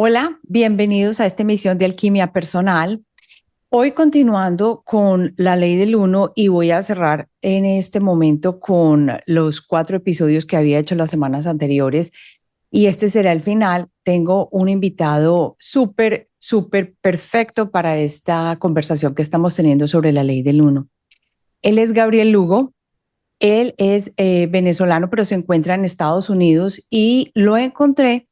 Hola, bienvenidos a esta emisión de Alquimia Personal. Hoy continuando con la ley del uno y voy a cerrar en este momento con los 4 episodios que había hecho las semanas anteriores y este será el final. Tengo un invitado súper perfecto para esta conversación que estamos teniendo sobre la ley del uno. Él es Gabriel Lugo. Él es venezolano, pero se encuentra en Estados Unidos y lo encontré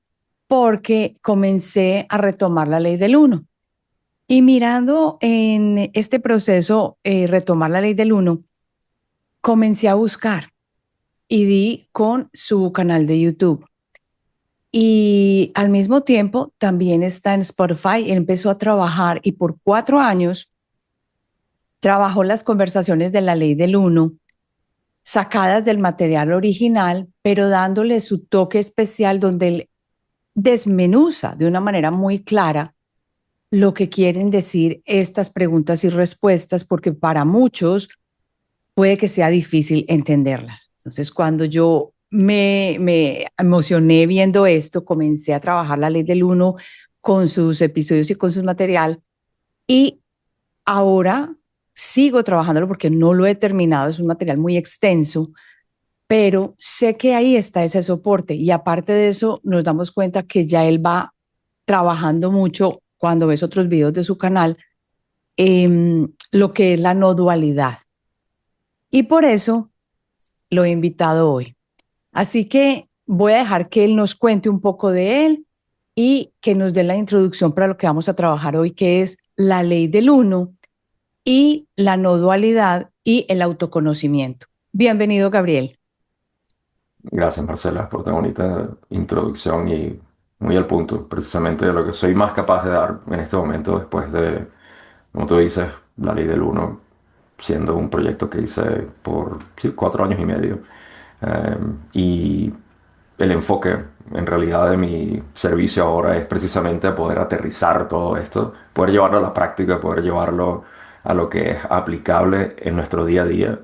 porque comencé a retomar la ley del uno. Y mirando en este proceso, retomar la ley del uno, comencé a buscar y di con su canal de YouTube. Y al mismo tiempo también está en Spotify. Él empezó a trabajar y por 4 años trabajó las conversaciones de la ley del uno, sacadas del material original, pero dándole su toque especial donde él desmenuza de una manera muy clara lo que quieren decir estas preguntas y respuestas, porque para muchos puede que sea difícil entenderlas. Entonces, cuando yo me emocioné viendo esto, comencé a trabajar la ley del uno con sus episodios y con su material, y ahora sigo trabajándolo porque no lo he terminado, es un material muy extenso, pero sé que ahí está ese soporte y aparte de eso nos damos cuenta que ya él va trabajando mucho cuando ves otros videos de su canal, lo que es la no dualidad. Y por eso lo he invitado hoy. Así que voy a dejar que él nos cuente un poco de él y que nos dé la introducción para lo que vamos a trabajar hoy, que es la ley del uno y la no dualidad y el autoconocimiento. Bienvenido, Gabriel. Gracias, Marcela, por tan bonita introducción y muy al punto, precisamente de lo que soy más capaz de dar en este momento después de, como tú dices, la ley del uno, siendo un proyecto que hice por sí, 4 años y medio. Y el enfoque en realidad de mi servicio ahora es precisamente poder aterrizar todo esto, poder llevarlo a la práctica, poder llevarlo a lo que es aplicable en nuestro día a día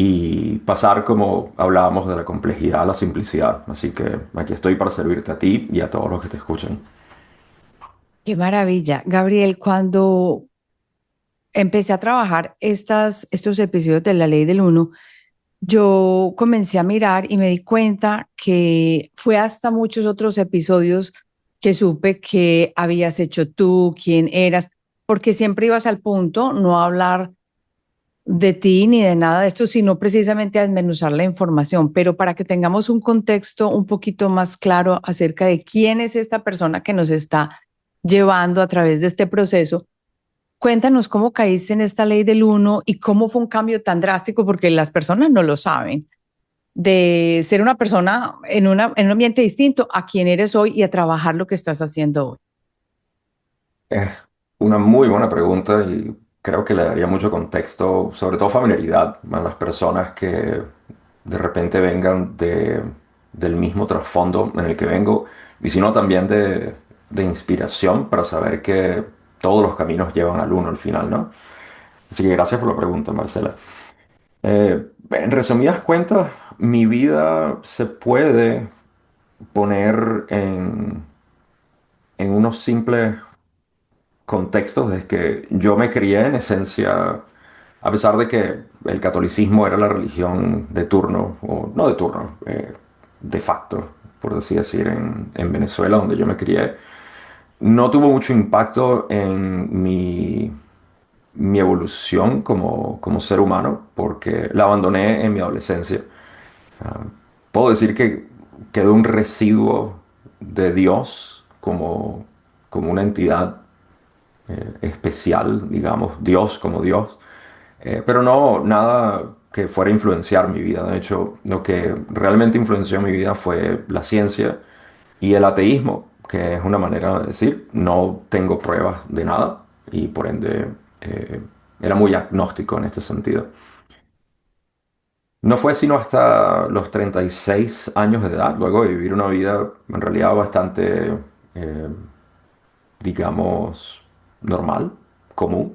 y pasar, como hablábamos, de la complejidad a la simplicidad. Así que aquí estoy para servirte a ti y a todos los que te escuchen. Qué maravilla. Gabriel, cuando empecé a trabajar estos episodios de la ley del uno, yo comencé a mirar y me di cuenta que fue hasta muchos otros episodios que supe que habías hecho tú, quién eras, porque siempre ibas al punto, no a hablar de ti ni de nada de esto, sino precisamente a desmenuzar la información. Pero para que tengamos un contexto un poquito más claro acerca de quién es esta persona que nos está llevando a través de este proceso, cuéntanos cómo caíste en esta ley del uno y cómo fue un cambio tan drástico, porque las personas no lo saben, de ser una persona en un ambiente distinto a quien eres hoy y a trabajar lo que estás haciendo hoy. Es una muy buena pregunta y creo que le daría mucho contexto, sobre todo familiaridad, a las personas que de repente vengan del mismo trasfondo en el que vengo, y sino también de inspiración para saber que todos los caminos llevan al uno al final, ¿no? Así que gracias por la pregunta, Marcela. En resumidas cuentas, mi vida se puede poner en unos simples contextos es que yo me crié en esencia, a pesar de que el catolicismo era la religión de turno, o no de turno, de facto, por así decir, en Venezuela, donde yo me crié, no tuvo mucho impacto en mi evolución como ser humano, porque la abandoné en mi adolescencia. Ah, Puedo decir que quedó un residuo de Dios como una entidad especial, digamos, Dios como Dios, pero no nada que fuera a influenciar mi vida. De hecho, lo que realmente influenció mi vida fue la ciencia y el ateísmo, que es una manera de decir, no tengo pruebas de nada y por ende eh, era muy agnóstico en este sentido. No fue sino hasta los 36 años de edad, luego de vivir una vida en realidad bastante, eh, digamos, normal, común,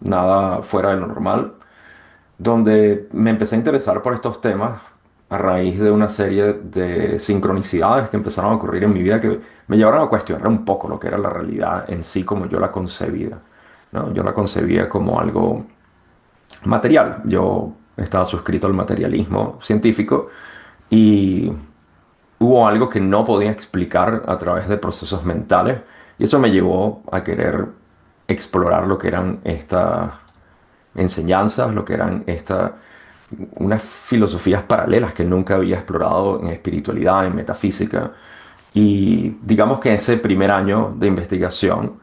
nada fuera de lo normal, donde me empecé a interesar por estos temas a raíz de una serie de sincronicidades que empezaron a ocurrir en mi vida que me llevaron a cuestionar un poco lo que era la realidad en sí como yo la concebía, ¿no? Yo la concebía como algo material. Yo estaba suscrito al materialismo científico y hubo algo que no podía explicar a través de procesos mentales y eso me llevó a querer explorar lo que eran estas enseñanzas, lo que eran unas filosofías paralelas que nunca había explorado en espiritualidad, en metafísica. Y digamos que ese primer año de investigación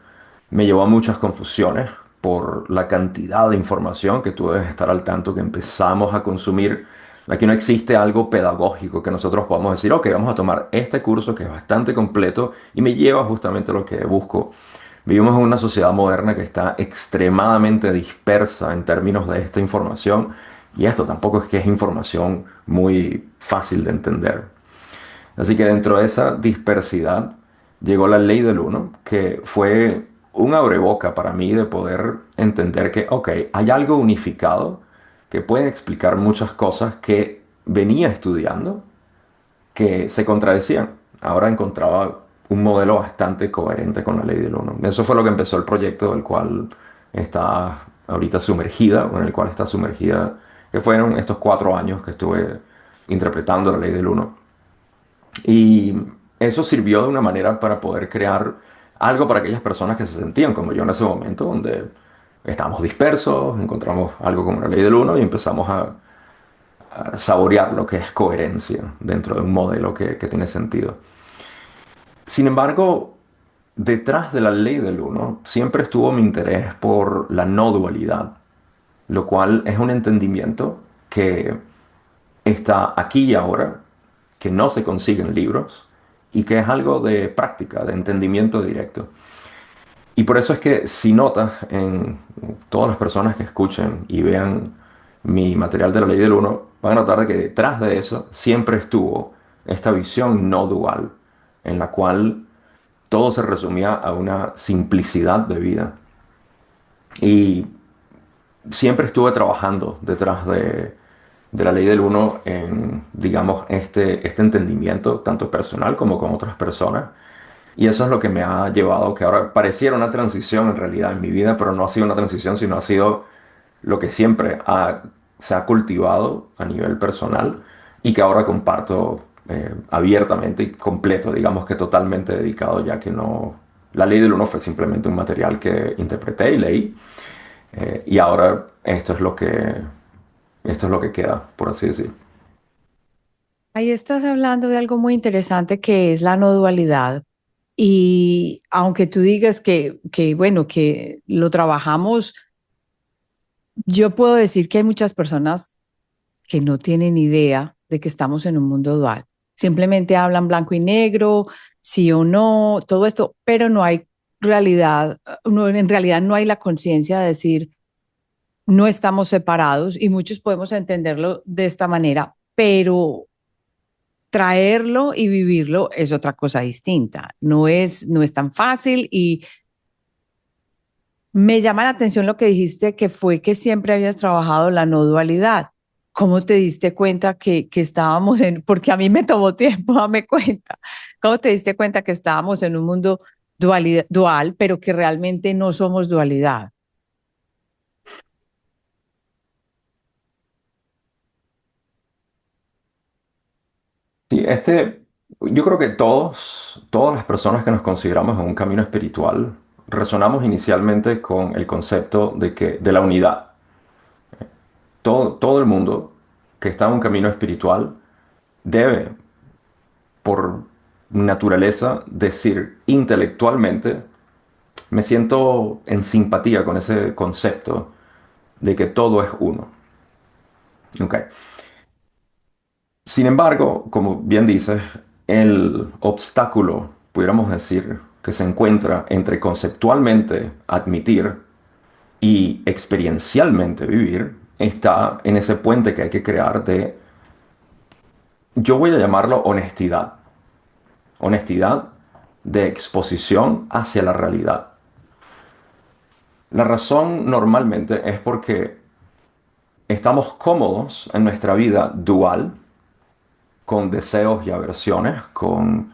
me llevó a muchas confusiones por la cantidad de información que tú debes estar al tanto que empezamos a consumir. Aquí no existe algo pedagógico que nosotros podamos decir, ok, vamos a tomar este curso que es bastante completo y me lleva justamente a lo que busco. Vivimos en una sociedad moderna que está extremadamente dispersa en términos de esta información y esto tampoco es que es información muy fácil de entender. Así que dentro de esa dispersidad llegó la ley del uno, que fue un abreboca para mí de poder entender que, ok, hay algo unificado que puede explicar muchas cosas que venía estudiando que se contradecían. Ahora encontraba un modelo bastante coherente con la ley del uno. Eso fue lo que empezó el proyecto del cual está ahorita sumergida, o en el cual está sumergida, que fueron estos 4 años que estuve interpretando la ley del uno. Y eso sirvió de una manera para poder crear algo para aquellas personas que se sentían como yo en ese momento, donde estábamos dispersos, encontramos algo como la ley del uno y empezamos a saborear lo que es coherencia dentro de un modelo que tiene sentido. Sin embargo, detrás de la ley del uno siempre estuvo mi interés por la no dualidad, lo cual es un entendimiento que está aquí y ahora, que no se consigue en libros y que es algo de práctica, de entendimiento directo. Y por eso es que si notas en todas las personas que escuchen y vean mi material de la ley del uno, van a notar que detrás de eso siempre estuvo esta visión no dual, en la cual todo se resumía a una simplicidad de vida. Y siempre estuve trabajando detrás de la ley del uno en, digamos, este entendimiento, tanto personal como con otras personas. Y eso es lo que me ha llevado, que ahora pareciera una transición en realidad en mi vida, pero no ha sido una transición, sino ha sido lo que siempre se ha cultivado a nivel personal y que ahora comparto abiertamente y completo, digamos que totalmente dedicado, ya que no... La ley del uno fue simplemente un material que interpreté y leí, y ahora esto es lo que queda, por así decir. Ahí estás hablando de algo muy interesante que es la no dualidad. Y aunque tú digas bueno, que lo trabajamos, yo puedo decir que hay muchas personas que no tienen idea de que estamos en un mundo dual. Simplemente hablan blanco y negro, sí o no, todo esto, pero no hay realidad, no, en realidad no hay la conciencia de decir, no estamos separados y muchos podemos entenderlo de esta manera, pero traerlo y vivirlo es otra cosa distinta. No es tan fácil y me llama la atención lo que dijiste, que fue que siempre habías trabajado la no dualidad. ¿Cómo te diste cuenta que estábamos en, porque a mí me tomó tiempo darme cuenta, cómo te diste cuenta que estábamos en un mundo dual, pero que realmente no somos dualidad? Sí, yo creo que todas las personas que nos consideramos en un camino espiritual, resonamos inicialmente con el concepto de la unidad. Todo el mundo que está en un camino espiritual debe, por naturaleza, decir intelectualmente, me siento en simpatía con ese concepto de que todo es uno. ¿Ok? Sin embargo, como bien dices, el obstáculo, pudiéramos decir, que se encuentra entre conceptualmente admitir y experiencialmente vivir, está en ese puente que hay que crear de, yo voy a llamarlo honestidad, honestidad de exposición hacia la realidad. La razón normalmente es porque estamos cómodos en nuestra vida dual con deseos y aversiones, con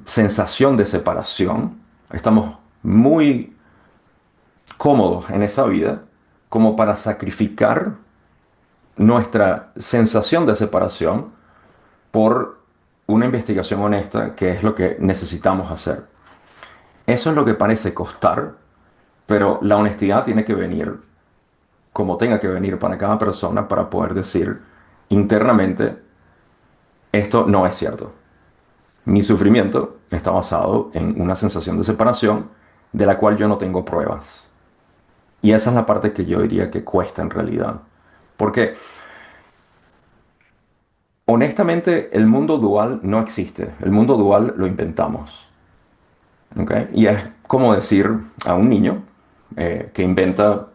sensación de separación. Estamos muy cómodos en esa vida como para sacrificar nuestra sensación de separación por una investigación honesta, que es lo que necesitamos hacer. Eso es lo que parece costar, pero la honestidad tiene que venir como tenga que venir para cada persona para poder decir internamente, esto no es cierto. Mi sufrimiento está basado en una sensación de separación de la cual yo no tengo pruebas. Y esa es la parte que yo diría que cuesta en realidad. Porque honestamente el mundo dual no existe. El mundo dual lo inventamos. ¿Ok? Y es como decir a un niño que inventa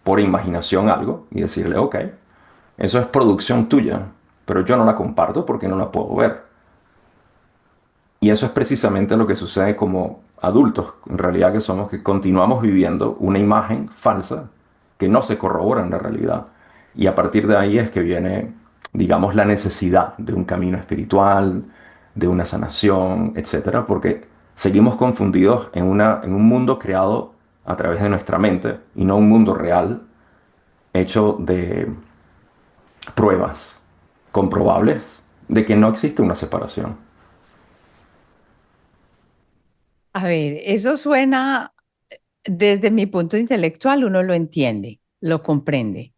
por imaginación algo y decirle, ok, eso es producción tuya, pero yo no la comparto porque no la puedo ver. Y eso es precisamente lo que sucede como adultos, en realidad que somos, que continuamos viviendo una imagen falsa que no se corrobora en la realidad. Y a partir de ahí es que viene, digamos, la necesidad de un camino espiritual, de una sanación, etcétera, porque seguimos confundidos en un mundo creado a través de nuestra mente y no un mundo real hecho de pruebas comprobables de que no existe una separación. A ver, eso suena, desde mi punto intelectual, uno lo entiende, lo comprende.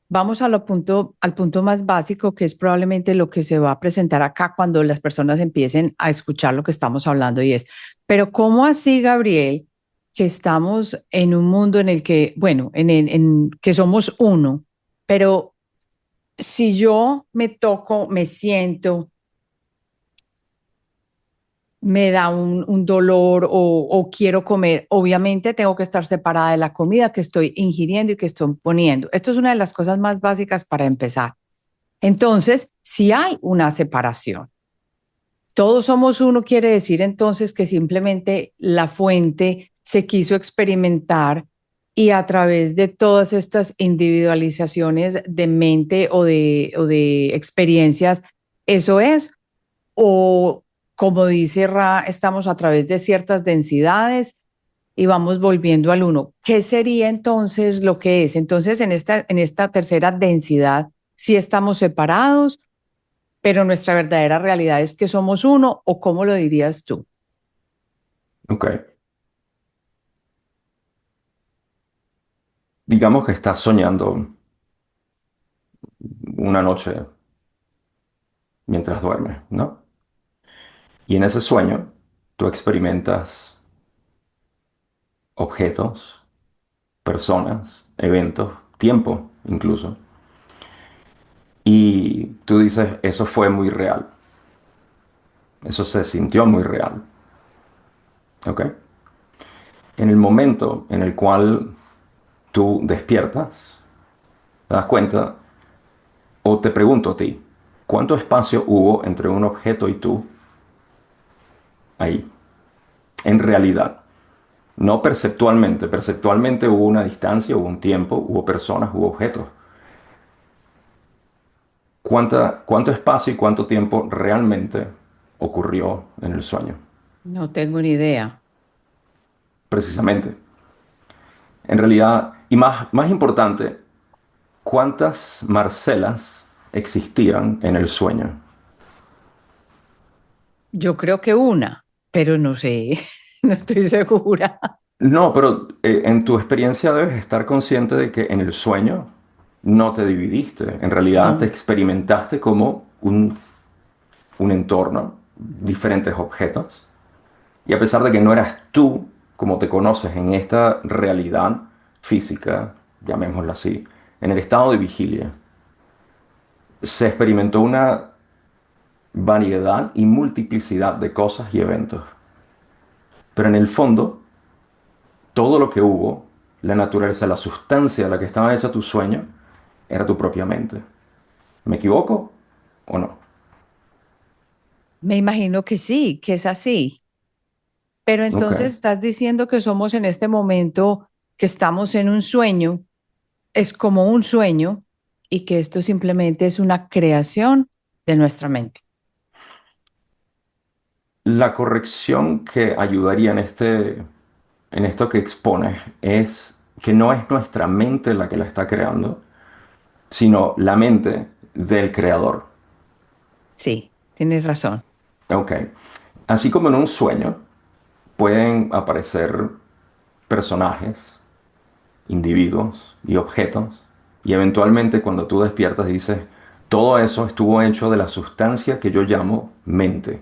Vamos al punto más básico, que es probablemente lo que se va a presentar acá cuando las personas empiecen a escuchar lo que estamos hablando y es, pero ¿cómo así, Gabriel, que estamos en un mundo en el que, bueno, en que somos uno, pero si yo me toco, me siento, me da un dolor o quiero comer, obviamente tengo que estar separada de la comida que estoy ingiriendo y que estoy poniendo? Esto es una de las cosas más básicas para empezar. Entonces, si hay una separación, todos somos uno, quiere decir entonces que simplemente la fuente se quiso experimentar y a través de todas estas individualizaciones de mente o de experiencias, eso es, o como dice Ra, estamos a través de ciertas densidades y vamos volviendo al uno. ¿Qué sería entonces lo que es? Entonces, en esta tercera densidad, si estamos separados, pero nuestra verdadera realidad es que somos uno, ¿o cómo lo dirías tú? Ok, digamos que estás soñando una noche mientras duermes, ¿no? Y en ese sueño tú experimentas objetos, personas, eventos, tiempo incluso. Y tú dices, eso fue muy real, eso se sintió muy real, ¿ok? En el momento en el cual tú despiertas, te das cuenta, o te pregunto a ti, ¿cuánto espacio hubo entre un objeto y tú ahí, en realidad? No perceptualmente, perceptualmente hubo una distancia, hubo un tiempo, hubo personas, hubo objetos. ¿Cuánto espacio y cuánto tiempo realmente ocurrió en el sueño? No tengo ni idea. Precisamente. En realidad, y más importante, ¿cuántas Marcelas existían en el sueño? Yo creo que una, pero no sé, no estoy segura. No, pero en tu experiencia debes estar consciente de que en el sueño no te dividiste. En realidad te No, experimentaste como un entorno, diferentes objetos. Y a pesar de que no eras tú como te conoces en esta realidad física, llamémosla así, en el estado de vigilia, se experimentó una variedad y multiplicidad de cosas y eventos. Pero en el fondo, todo lo que hubo, la naturaleza, la sustancia de la que estaba hecha tu sueño, era tu propia mente. ¿Me equivoco o no? me imagino que sí, que es así. Pero Ok. entonces estás diciendo que somos en este momento, que estamos en un sueño, es como un sueño y que esto simplemente es una creación. de nuestra mente. La corrección que ayudaría en esto que expones es que no es nuestra mente la que la está creando, sino la mente del creador. Sí, tienes razón. Ok. Así como en un sueño pueden aparecer personajes, individuos y objetos, y eventualmente cuando tú despiertas dices, todo eso estuvo hecho de la sustancia que yo llamo mente.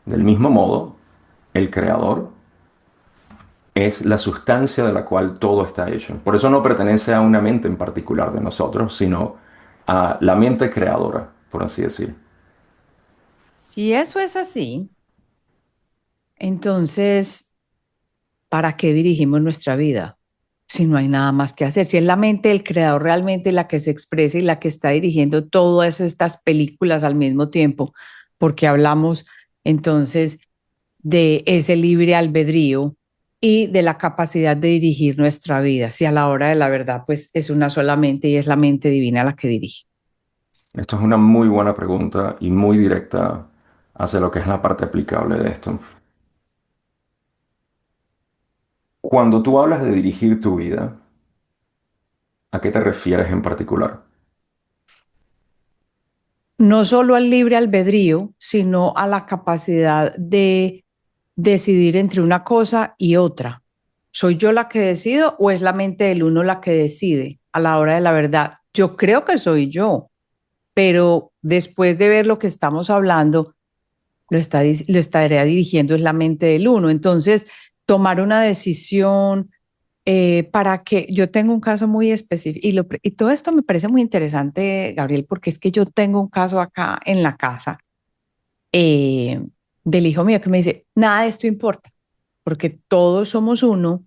Del mismo modo, el creador es la sustancia de la cual todo está hecho. Por eso no pertenece a una mente en particular de nosotros, sino a la mente creadora, por así decir. Si eso es así, entonces, ¿para qué dirigimos nuestra vida? Si no hay nada más que hacer, si es la mente del creador realmente la que se expresa y la que está dirigiendo todas estas películas al mismo tiempo, porque hablamos entonces de ese libre albedrío y de la capacidad de dirigir nuestra vida, si a la hora de la verdad pues es una sola mente y es la mente divina la que dirige. Esto es una muy buena pregunta y muy directa hacia lo que es la parte aplicable de esto. Cuando tú hablas de dirigir tu vida, ¿a qué te refieres en particular? No solo al libre albedrío, sino a la capacidad de decidir entre una cosa y otra. ¿Soy yo la que decido o es la mente del uno la que decide a la hora de la verdad? Yo creo que soy yo, pero después de ver lo que estamos hablando, lo estaría dirigiendo es la mente del uno. Entonces, tomar una decisión para que yo tengo un caso muy específico y todo esto me parece muy interesante, Gabriel, porque es que yo tengo un caso acá en la casa eh, del hijo mío que me dice, nada de esto importa, porque todos somos uno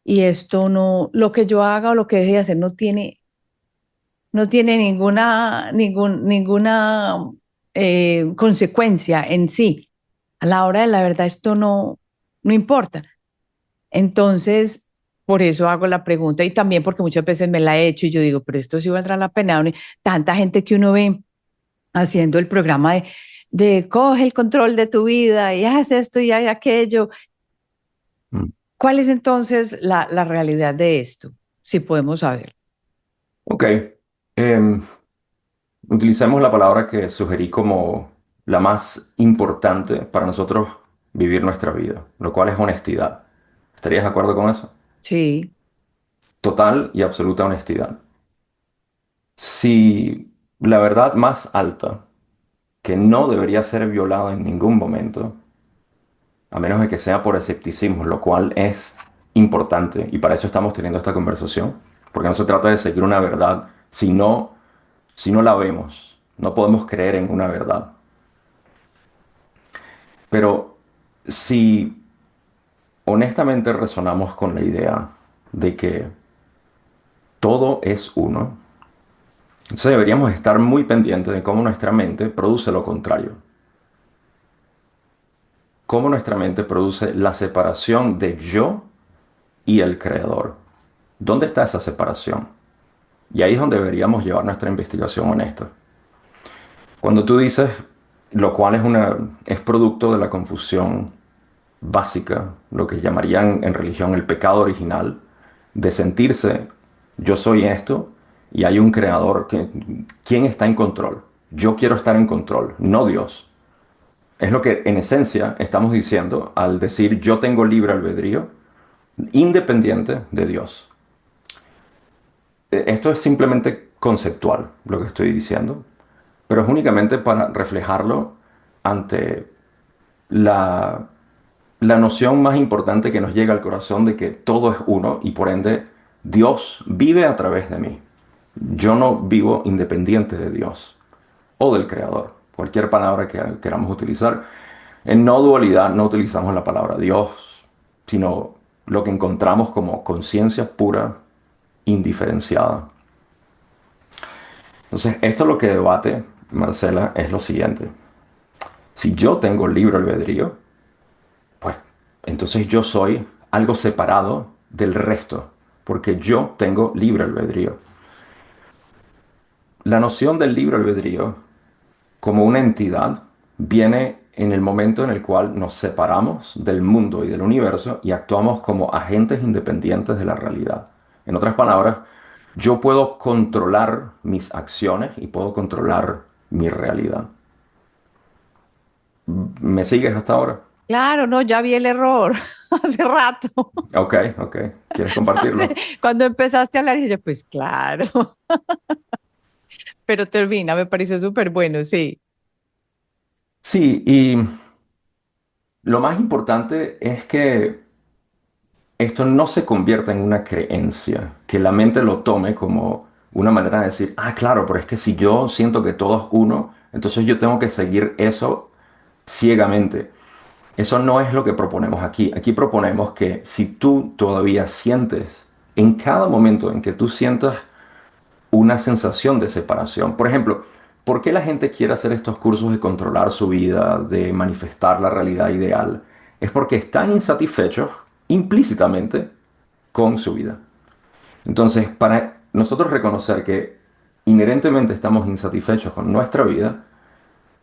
y esto no, lo que yo haga o lo que deje de hacer no tiene ninguna consecuencia en sí. A la hora de la verdad esto no importa. Entonces, por eso hago la pregunta y también porque muchas veces me la he hecho y yo digo, pero esto sí valdrá la pena. Tanta gente que uno ve haciendo el programa de coge el control de tu vida y haz esto y haz aquello. Mm. ¿Cuál es entonces la realidad de esto? Si podemos saber. Ok. Em, Utilicemos la palabra que sugerí como la más importante para nosotros vivir nuestra vida, lo cual es honestidad. ¿Estarías de acuerdo con eso? Sí, Total y absoluta honestidad. Si la verdad más alta, que no debería ser violada en ningún momento, a menos de que sea por escepticismo, lo cual es importante, y para eso estamos teniendo esta conversación, porque no se trata de seguir una verdad, si no la vemos, no podemos creer en una verdad. Pero si honestamente resonamos con la idea de que todo es uno, entonces deberíamos estar muy pendientes de cómo nuestra mente produce lo contrario. Cómo nuestra mente produce la separación de yo y el creador. ¿Dónde está esa separación? Y ahí es donde deberíamos llevar nuestra investigación honesta. Cuando tú dices, lo cual es producto de la confusión básica, lo que llamarían en religión el pecado original, de sentirse, yo soy esto y hay un creador. ¿Quién está en control? Yo quiero estar en control, no Dios. Es lo que en esencia estamos diciendo al decir yo tengo libre albedrío, independiente de Dios. Esto es simplemente conceptual, lo que estoy diciendo, pero es únicamente para reflejarlo ante la la noción más importante que nos llega al corazón de que todo es uno y por ende Dios vive a través de mí. Yo no vivo independiente de Dios o del Creador, cualquier palabra que queramos utilizar. En no dualidad no utilizamos la palabra Dios, sino lo que encontramos como conciencia pura, indiferenciada. Entonces, esto lo que debate Marcela es lo siguiente. Si yo tengo libre albedrío, pues entonces yo soy algo separado del resto, porque yo tengo libre albedrío. La noción del libre albedrío como una entidad viene en el momento en el cual nos separamos del mundo y del universo y actuamos como agentes independientes de la realidad. En otras palabras, yo puedo controlar mis acciones y puedo controlar mi realidad. ¿Me sigues hasta ahora? Claro, no, ya vi el error hace rato. Ok, ok. ¿Quieres compartirlo? Cuando empezaste a hablar, dije yo, pues claro, pero termina, me pareció súper bueno, sí. Sí, y lo más importante es que esto no se convierta en una creencia, que la mente lo tome como una manera de decir, ah, claro, pero es que si yo siento que todo es uno, entonces yo tengo que seguir eso ciegamente. Eso no es lo que proponemos aquí. Aquí proponemos que si tú todavía sientes, en cada momento en que tú sientas una sensación de separación, por ejemplo, ¿por qué la gente quiere hacer estos cursos de controlar su vida, de manifestar la realidad ideal? Es porque están insatisfechos implícitamente con su vida. Entonces, para nosotros reconocer que inherentemente estamos insatisfechos con nuestra vida,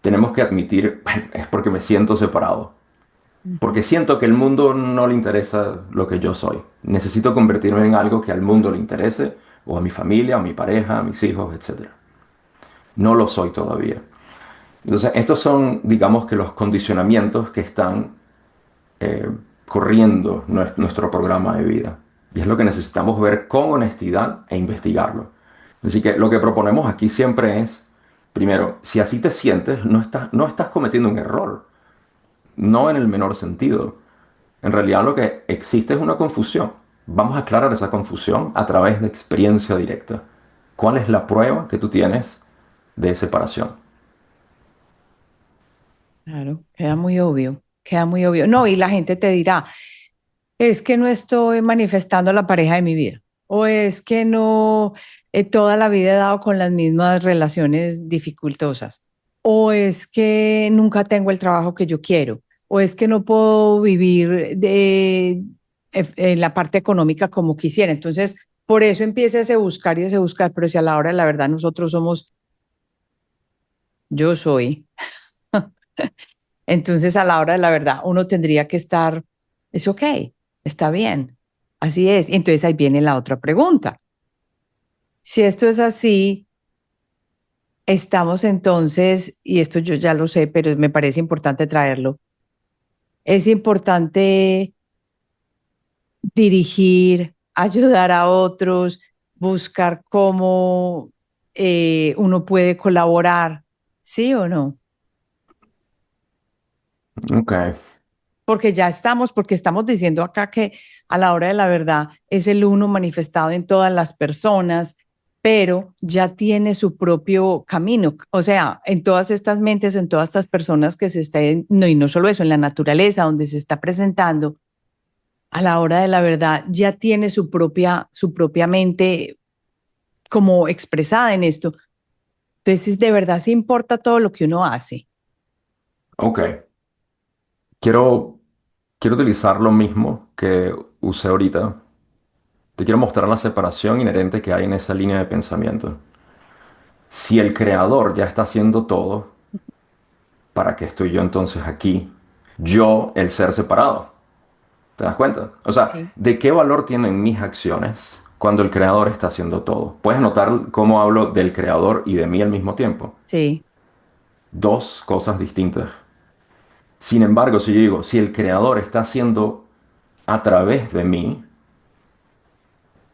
tenemos que admitir, es porque me siento separado, Ujú. porque siento que el mundo no le interesa lo que yo soy. Necesito convertirme en algo que al mundo le interese, o a mi familia, a mi pareja, a mis hijos, etcétera. No lo soy todavía. Entonces, estos son, digamos que los condicionamientos que están eh, corriendo nuestro programa de vida. Y es lo que necesitamos ver con honestidad e investigarlo. Así que lo que proponemos aquí siempre es, primero, si así te sientes, no estás cometiendo un error, no en el menor sentido. En realidad lo que existe es una confusión. Vamos a aclarar esa confusión a través de experiencia directa. ¿Cuál es la prueba que tú tienes de separación? Claro, queda muy obvio, queda muy obvio. No, y la gente te dirá, es que no estoy manifestando la pareja de mi vida, o es que no toda la vida he dado con las mismas relaciones dificultosas, o es que nunca tengo el trabajo que yo quiero, o es que no puedo vivir en la parte económica como quisiera. Entonces, por eso empieza ese buscar y ese buscar, pero si a la hora de la verdad nosotros somos, yo soy. Entonces, a la hora de la verdad, uno tendría que estar, es ok, está bien, así es. Y entonces ahí viene la otra pregunta. Si esto es así, estamos entonces, y esto yo ya lo sé, pero me parece importante traerlo, es importante dirigir, ayudar a otros, buscar cómo uno puede colaborar, ¿sí o no? Ok, Porque ya estamos, porque estamos diciendo acá que a la hora de la verdad es el uno manifestado en todas las personas, pero ya tiene su propio camino. O sea, en todas estas mentes, en todas estas personas que se estén, no, y no solo eso, en la naturaleza donde se está presentando, a la hora de la verdad ya tiene su propia mente como expresada en esto. Entonces, de verdad sí importa todo lo que uno hace. ok. Quiero, quiero utilizar lo mismo que usé ahorita. Te quiero mostrar la separación inherente que hay en esa línea de pensamiento. Si el creador ya está haciendo todo, ¿para qué estoy yo entonces aquí? Yo, el ser separado. ¿Te das cuenta? O sea, Sí. ¿de qué valor tienen mis acciones cuando el creador está haciendo todo? ¿Puedes notar cómo hablo del creador y de mí al mismo tiempo? Sí. Dos cosas distintas. Sin embargo, si yo digo, si el creador está haciendo a través de mí,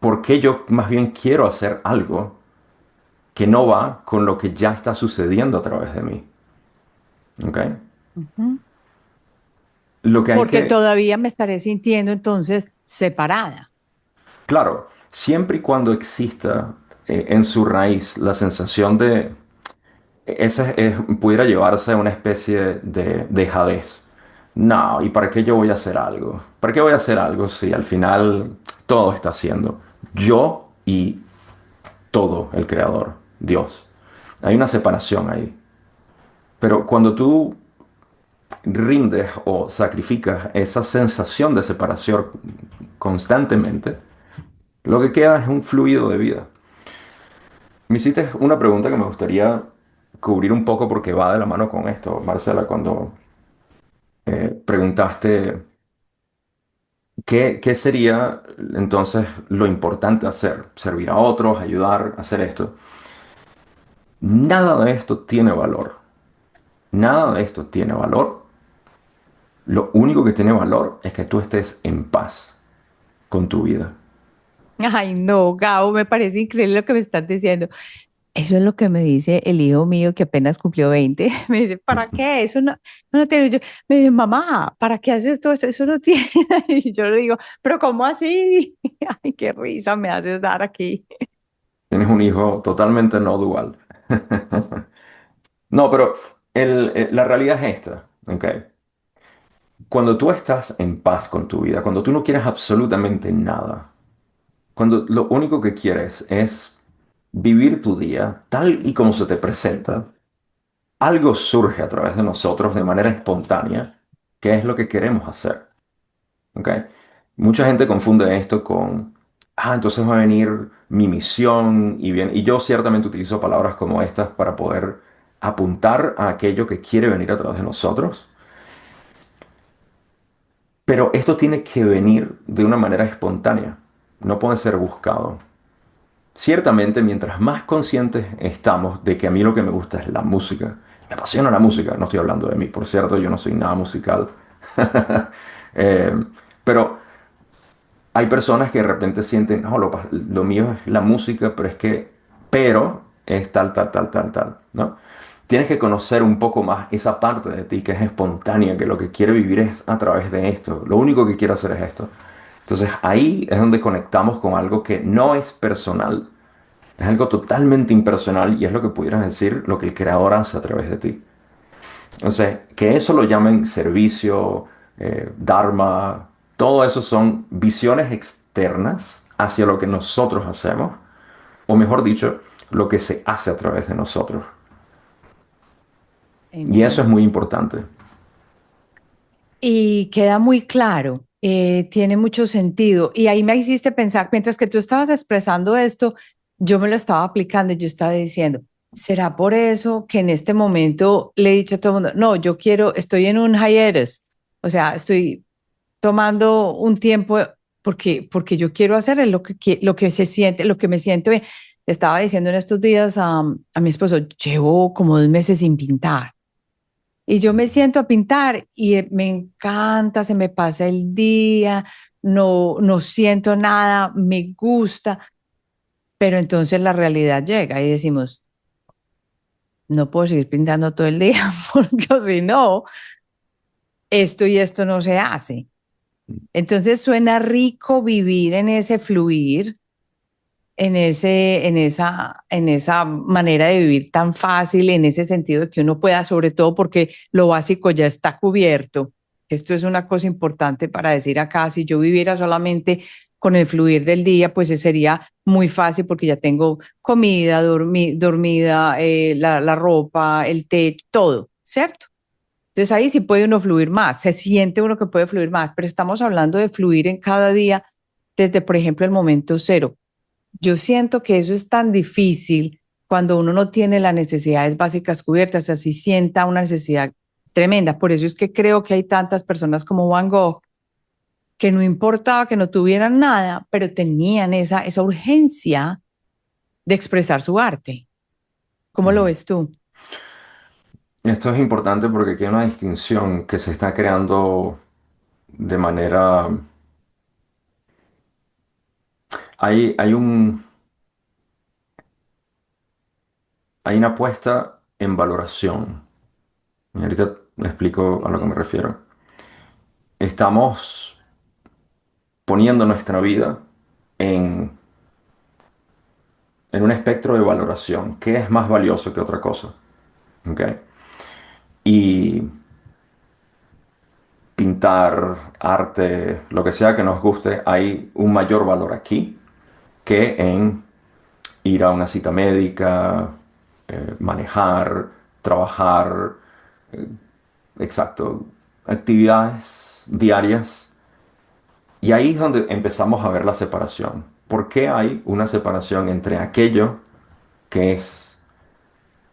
¿por qué yo más bien quiero hacer algo que no va con lo que ya está sucediendo a través de mí? ¿Ok? Ujú. Lo que hay Porque que, todavía me estaré sintiendo entonces separada. claro, siempre y cuando exista en su raíz la sensación de, pudiera llevarse a una especie de dejadez. No, ¿y para qué yo voy a hacer algo? ¿Para qué voy a hacer algo si al final todo está haciendo yo y todo el creador, Dios? Hay una separación ahí. Pero cuando tú rindes o sacrificas esa sensación de separación constantemente, lo que queda es un fluido de vida. Me hiciste una pregunta que me gustaría cubrir un poco porque va de la mano con esto, Marcela, cuando preguntaste qué sería entonces lo importante hacer, servir a otros, ayudar, hacer esto. Nada de esto tiene valor. Nada de esto tiene valor. Lo único que tiene valor es que tú estés en paz con tu vida. Ay, no, Gabo, me parece increíble lo que me estás diciendo. Eso es lo que me dice el hijo mío que apenas cumplió 20. Me dice, ¿para qué? Eso no tiene. Yo, me dice, mamá, ¿para qué haces todo esto? Eso no tiene. Y yo le digo, ¿pero cómo así? Ay, qué risa me haces dar aquí. Tienes un hijo totalmente no dual. No, pero la realidad es esta, ¿ok? Cuando tú estás en paz con tu vida, cuando tú no quieres absolutamente nada, cuando lo único que quieres es vivir tu día tal y como se te presenta, algo surge a través de nosotros de manera espontánea, que es lo que queremos hacer, ¿ok? Mucha gente confunde esto con, entonces va a venir mi misión y bien, y yo ciertamente utilizo palabras como estas para poder apuntar a aquello que quiere venir a través de nosotros. Pero esto tiene que venir de una manera espontánea, no puede ser buscado. Ciertamente, mientras más conscientes estamos de que a mí lo que me gusta es la música, me apasiona la música, no estoy hablando de mí, por cierto, yo no soy nada musical. Eh, pero hay personas que de repente sienten, no, lo mío es la música, pero es tal, tal, tal, tal, tal, ¿no? Tienes que conocer un poco más esa parte de ti que es espontánea, que lo que quiere vivir es a través de esto, lo único que quiere hacer es esto. Entonces ahí es donde conectamos con algo que no es personal, es algo totalmente impersonal y es lo que pudieras decir lo que el creador hace a través de ti. Entonces, que eso lo llamen servicio, dharma, todo eso son visiones externas hacia lo que nosotros hacemos, o mejor dicho, lo que se hace a través de nosotros. Y eso es Entiendo. muy importante. Y queda muy claro, tiene mucho sentido. Y ahí me hiciste pensar, mientras que tú estabas expresando esto, yo me lo estaba aplicando y yo estaba diciendo, ¿será por eso que en este momento le he dicho a todo el mundo, no, yo quiero, estoy en un hiatus, o sea, estoy tomando un tiempo porque yo quiero hacer es lo que se siente, lo que me siento bien. Le estaba diciendo en estos días a mi esposo, llevo como 2 meses sin pintar. Y yo me siento a pintar y me encanta, se me pasa el día, no siento nada, me gusta, pero entonces la realidad llega y decimos, no puedo seguir pintando todo el día porque si no, esto y esto no se hace. Entonces suena rico vivir en ese fluir, en esa manera de vivir tan fácil, en ese sentido de que uno pueda, sobre todo porque lo básico ya está cubierto. Esto es una cosa importante para decir acá, si yo viviera solamente con el fluir del día, pues sería muy fácil porque ya tengo comida, dormida, la ropa, el té, todo, ¿cierto? Entonces ahí sí puede uno fluir más, se siente uno que puede fluir más, pero estamos hablando de fluir en cada día desde, por ejemplo, el momento cero. Yo siento que eso es tan difícil cuando uno no tiene las necesidades básicas cubiertas, así sienta una necesidad tremenda. Por eso es que creo que hay tantas personas como Van Gogh que no importaba que no tuvieran nada, pero tenían esa urgencia de expresar su arte. ¿Cómo lo Ujú. ves tú? Esto es importante porque aquí hay una distinción que se está creando de manera... Hay hay una puesta en valoración. Y ahorita le explico ¿Qué a es lo que me eso? refiero. Estamos poniendo nuestra vida en, en un espectro de valoración. ¿Qué es más valioso que otra cosa? ¿Ok? Y pintar, arte, lo que sea que nos guste, hay un mayor valor aquí que en ir a una cita médica, manejar, trabajar, eh, exacto, actividades diarias. Y ahí es donde empezamos a ver la separación. ¿Por qué hay una separación entre aquello que es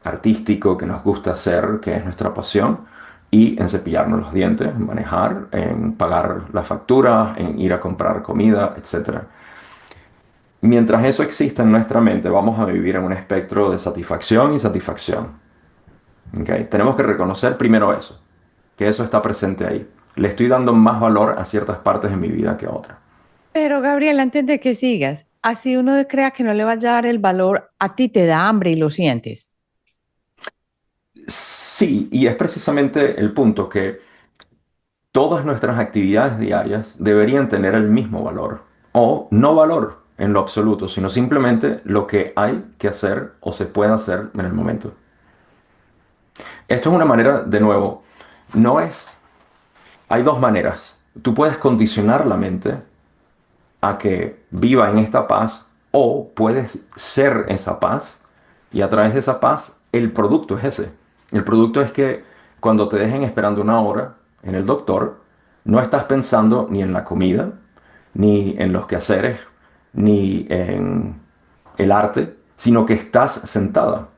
artístico que nos gusta hacer, que es nuestra pasión, y en cepillarnos los dientes, en manejar, en pagar las facturas, en ir a comprar comida, etcétera. Mientras eso exista en nuestra mente, vamos a vivir en un espectro de satisfacción y satisfacción. ¿Ok? Tenemos que reconocer primero eso, que eso está presente ahí. Le estoy dando más valor a ciertas partes de mi vida que a otras. Pero Gabriela, antes de que sigas, así uno crea que no le vaya a dar el valor, a ti te da hambre y lo sientes. Sí, y es precisamente el punto que todas nuestras actividades diarias deberían tener el mismo valor, o no valor en lo absoluto, sino simplemente lo que hay que hacer o se puede hacer en el momento. Esto es una manera, de nuevo, no es... Hay dos maneras. Tú puedes condicionar la mente a que viva en esta paz o puedes ser esa paz y a través de esa paz el producto es ese. El producto es que cuando te dejen esperando una hora en el doctor, no estás pensando ni en la comida, ni en los quehaceres, ni en el arte, sino que estás sentada.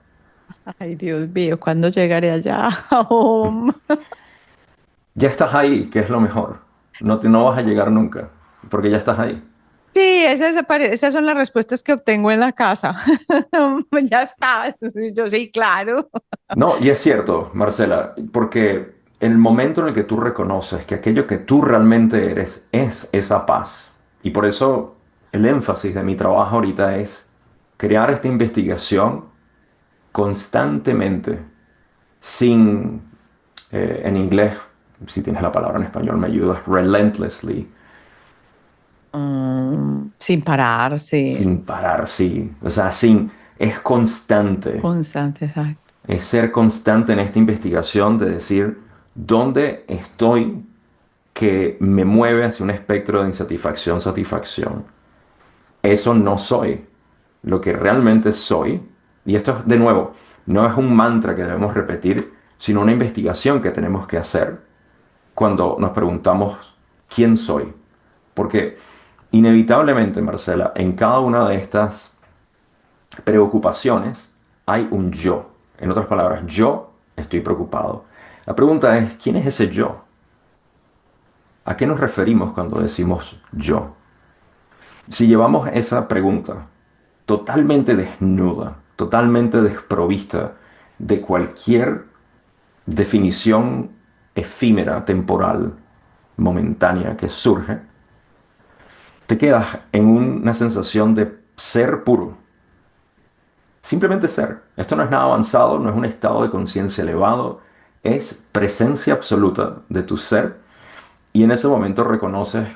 Ay, Dios mío, ¿cuándo llegaré allá? Oh, Ya estás ahí, que es lo mejor. No vas a llegar nunca, porque ya estás ahí. sí, esas son las respuestas que obtengo en la casa. Ya está. Yo sí, claro. No, y es cierto, Marcela, porque en el momento en el que tú reconoces que aquello que tú realmente eres es esa paz, y por eso el énfasis de mi trabajo ahorita es crear esta investigación constantemente, sin, en inglés, si tienes la palabra en español me ayudas, relentlessly, Sin parar, sí. sin parar, sí, o sea, sin, es constante. Constante, exacto. Es ser constante en esta investigación de decir dónde estoy que me mueve hacia un espectro de insatisfacción, satisfacción. Eso no soy. Lo que realmente soy, y esto es de nuevo, no es un mantra que debemos repetir, sino una investigación que tenemos que hacer cuando nos preguntamos quién soy. Porque inevitablemente, Marcela, en cada una de estas preocupaciones hay un yo. En otras palabras, yo estoy preocupado. La pregunta es, ¿quién es ese yo? ¿A qué nos referimos cuando decimos yo? Si llevamos esa pregunta totalmente desnuda, totalmente desprovista de cualquier definición efímera, temporal, momentánea que surge, te quedas en una sensación de ser puro. Simplemente ser. Esto no es nada avanzado, no es un estado de conciencia elevado, es presencia absoluta de tu ser y en ese momento reconoces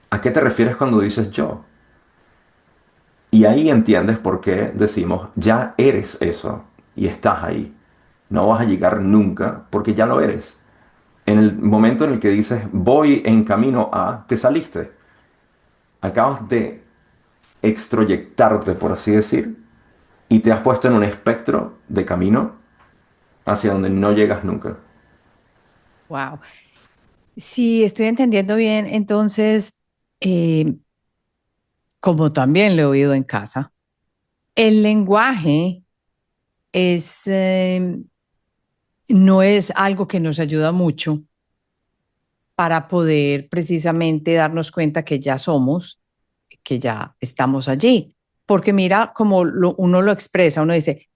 a qué te refieres cuando dices yo. Y ahí entiendes por qué decimos, ya eres eso y estás ahí. No vas a llegar nunca porque ya lo eres. En el momento en el que dices, voy en camino a, te saliste. Acabas de extroyectarte, por así decir, y te has puesto en un espectro de camino hacia donde no llegas nunca. Wow. Si estoy entendiendo bien, entonces, eh, como también lo he oído en casa, el lenguaje es, no es algo que nos ayuda mucho para poder precisamente darnos cuenta que ya somos, que ya estamos allí. Porque mira como uno lo expresa, uno dice,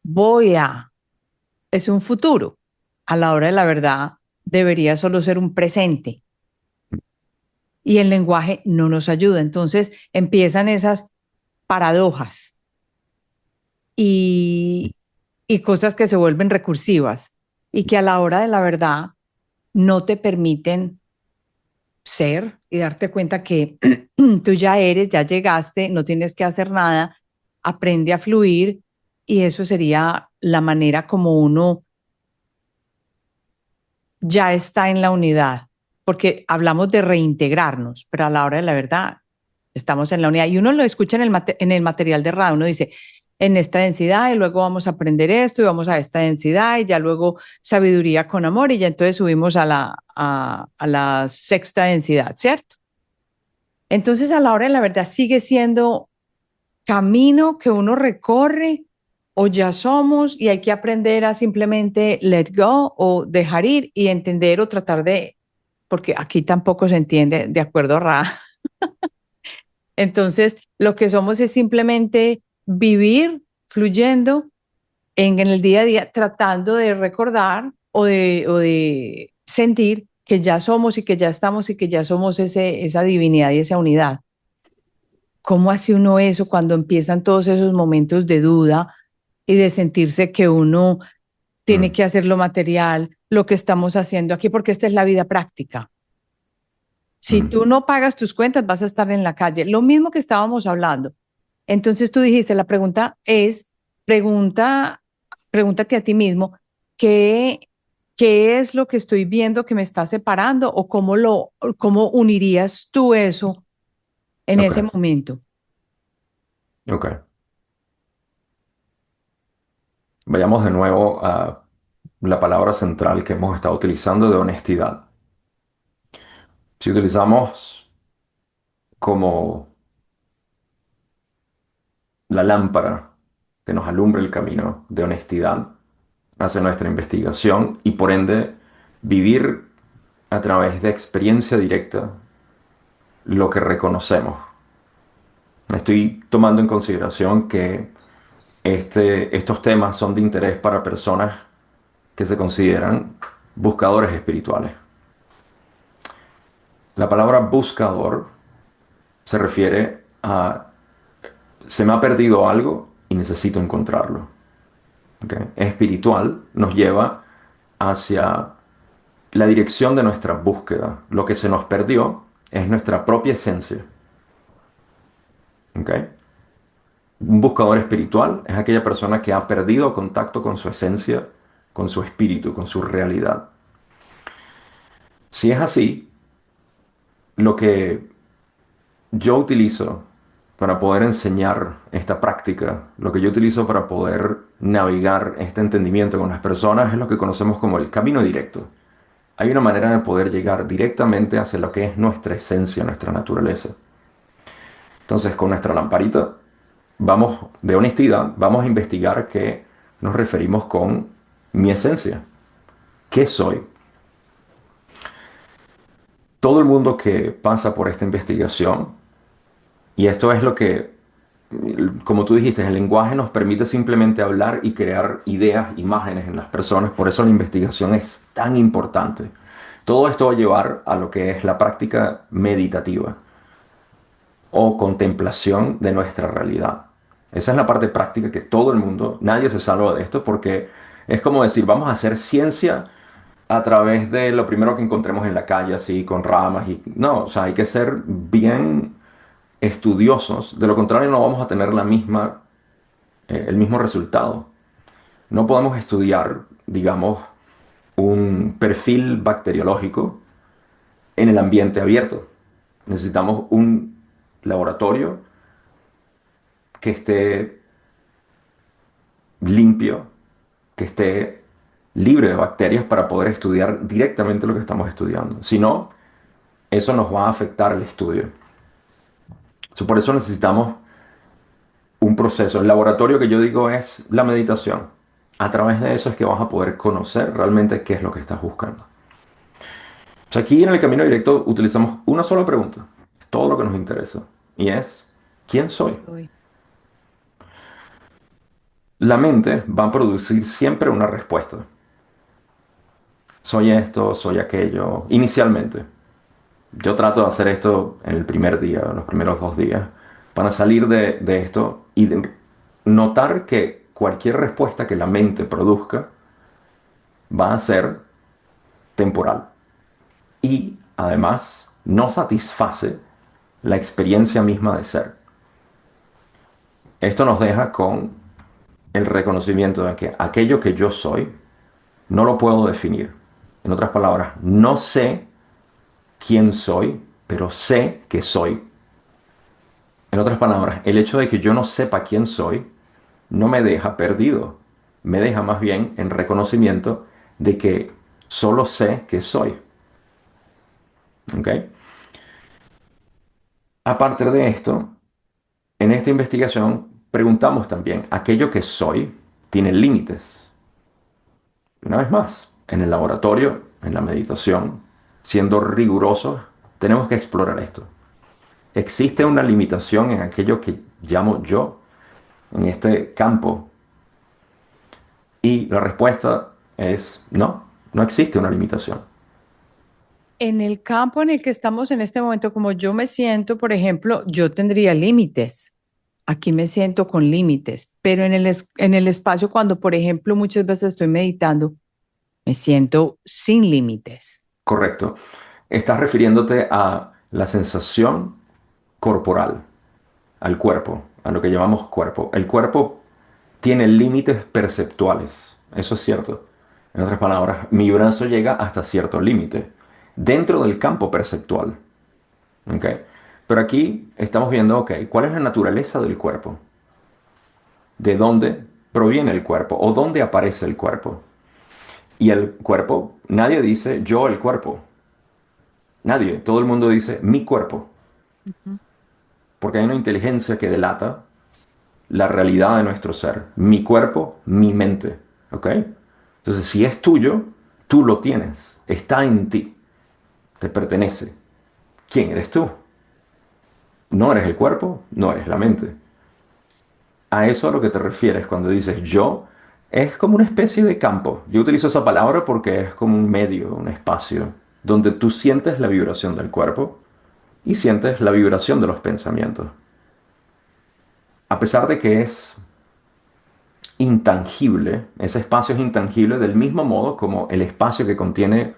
voy a, es un futuro. A la hora de la verdad, debería solo ser un presente. Y el lenguaje no nos ayuda. Entonces empiezan esas paradojas y, y cosas que se vuelven recursivas y que a la hora de la verdad no te permiten ser y darte cuenta que tú ya eres, ya llegaste, no tienes que hacer nada, aprende a fluir y eso sería la manera como uno ya está en la unidad, porque hablamos de reintegrarnos, pero a la hora de la verdad estamos en la unidad y uno lo escucha en el material de radio, uno dice, en esta densidad y luego vamos a aprender esto y vamos a esta densidad y ya luego sabiduría con amor y ya entonces subimos a la sexta densidad, ¿cierto? Entonces, a la hora de la verdad sigue siendo camino que uno recorre o ya somos y hay que aprender a simplemente let go o dejar ir y entender o tratar de, porque aquí tampoco se entiende de acuerdo a Ra. Entonces, lo que somos es simplemente vivir fluyendo en el día a día, tratando de recordar o de sentir que ya somos y que ya estamos y que ya somos esa divinidad y esa unidad. ¿Cómo hace uno eso cuando empiezan todos esos momentos de duda y de sentirse que uno tiene Mm, que hacer lo material, lo que estamos haciendo aquí, porque esta es la vida práctica? Si mm, tú no pagas tus cuentas, vas a estar en la calle. Lo mismo que estábamos hablando. Entonces tú dijiste, la pregunta es, pregunta, pregúntate a ti mismo, ¿qué, qué es lo que estoy viendo que me está separando o cómo unirías tú eso en ese ok, momento? ok. Vayamos de nuevo a la palabra central que hemos estado utilizando de honestidad. Si utilizamos como la lámpara que nos alumbra el camino de honestidad hacia nuestra investigación y por ende vivir a través de experiencia directa lo que reconocemos. Estoy tomando en consideración que estos temas son de interés para personas que se consideran buscadores espirituales. La palabra buscador se refiere a se me ha perdido algo y necesito encontrarlo. ¿Ok? Espiritual nos lleva hacia la dirección de nuestra búsqueda. Lo que se nos perdió es nuestra propia esencia. ¿Ok? Un buscador espiritual es aquella persona que ha perdido contacto con su esencia, con su espíritu, con su realidad. Si es así, lo que yo utilizo para poder enseñar esta práctica, lo que yo utilizo para poder navegar este entendimiento con las personas es lo que conocemos como el camino directo. Hay una manera de poder llegar directamente hacia lo que es nuestra esencia, nuestra naturaleza. Entonces, con nuestra lamparita, vamos de honestidad, vamos a investigar a qué nos referimos con mi esencia. ¿Qué soy? Todo el mundo que pasa por esta investigación, y esto es lo que, como tú dijiste, el lenguaje nos permite simplemente hablar y crear ideas, imágenes en las personas, por eso la investigación es tan importante. Todo esto va a llevar a lo que es la práctica meditativa o contemplación de nuestra realidad. Esa es la parte práctica que todo el mundo, nadie se salva de esto porque es como decir, vamos a hacer ciencia a través de lo primero que encontremos en la calle, así, con ramas y... No, o sea, hay que ser bien estudiosos, de lo contrario no vamos a tener el mismo resultado. No podemos estudiar, digamos, un perfil bacteriológico en el ambiente abierto. Necesitamos un laboratorio que esté limpio, que esté libre de bacterias para poder estudiar directamente lo que estamos estudiando. Si no, eso nos va a afectar el estudio. Por eso necesitamos un proceso. El laboratorio que yo digo es la meditación. A través de eso es que vas a poder conocer realmente qué es lo que estás buscando. O sea, aquí en el camino directo utilizamos una sola pregunta, todo lo que nos interesa, y es, ¿quién soy? Soy. La mente va a producir siempre una respuesta. Soy esto, soy aquello, inicialmente. Yo trato de hacer esto en el primer día, los primeros 2 días, para salir de esto y notar que cualquier respuesta que la mente produzca va a ser temporal y además no satisface la experiencia misma de ser. Esto nos deja con el reconocimiento de que aquello que yo soy no lo puedo definir. En otras palabras, no sé quién soy, pero sé que soy. En otras palabras, el hecho de que yo no sepa quién soy no me deja perdido, me deja más bien en reconocimiento de que solo sé que soy. ¿Ok? A partir de esto, en esta investigación preguntamos también, ¿aquello que soy? tiene límites. Una vez más, en el laboratorio, en la meditación, siendo rigurosos, tenemos que explorar esto. ¿Existe una limitación en aquello que llamo yo, en este campo? Y la respuesta es no, no existe una limitación. En el campo en el que estamos en este momento, como yo me siento, por ejemplo, yo tendría límites. Aquí me siento con límites, pero en el espacio, cuando, por ejemplo, muchas veces estoy meditando, me siento sin límites. Correcto. Estás refiriéndote a la sensación corporal, al cuerpo, a lo que llamamos cuerpo. El cuerpo tiene límites perceptuales, eso es cierto. En otras palabras, mi brazo llega hasta cierto límite, dentro del campo perceptual. ¿Ok? Pero aquí estamos viendo, ok, ¿cuál es la naturaleza del cuerpo? ¿De dónde proviene el cuerpo? ¿O dónde aparece el cuerpo? Y el cuerpo, nadie dice yo el cuerpo. Nadie, todo el mundo dice mi cuerpo. Ujú. Porque hay una inteligencia que delata la realidad de nuestro ser. Mi cuerpo, mi mente. ¿Ok? Entonces, si es tuyo, tú lo tienes. Está en ti. Te pertenece. ¿Quién eres tú? No eres el cuerpo, no eres la mente. A eso a lo que te refieres cuando dices yo, es como una especie de campo. Yo utilizo esa palabra porque es como un medio, un espacio, donde tú sientes la vibración del cuerpo y sientes la vibración de los pensamientos. A pesar de que es intangible, ese espacio es intangible del mismo modo como el espacio que contiene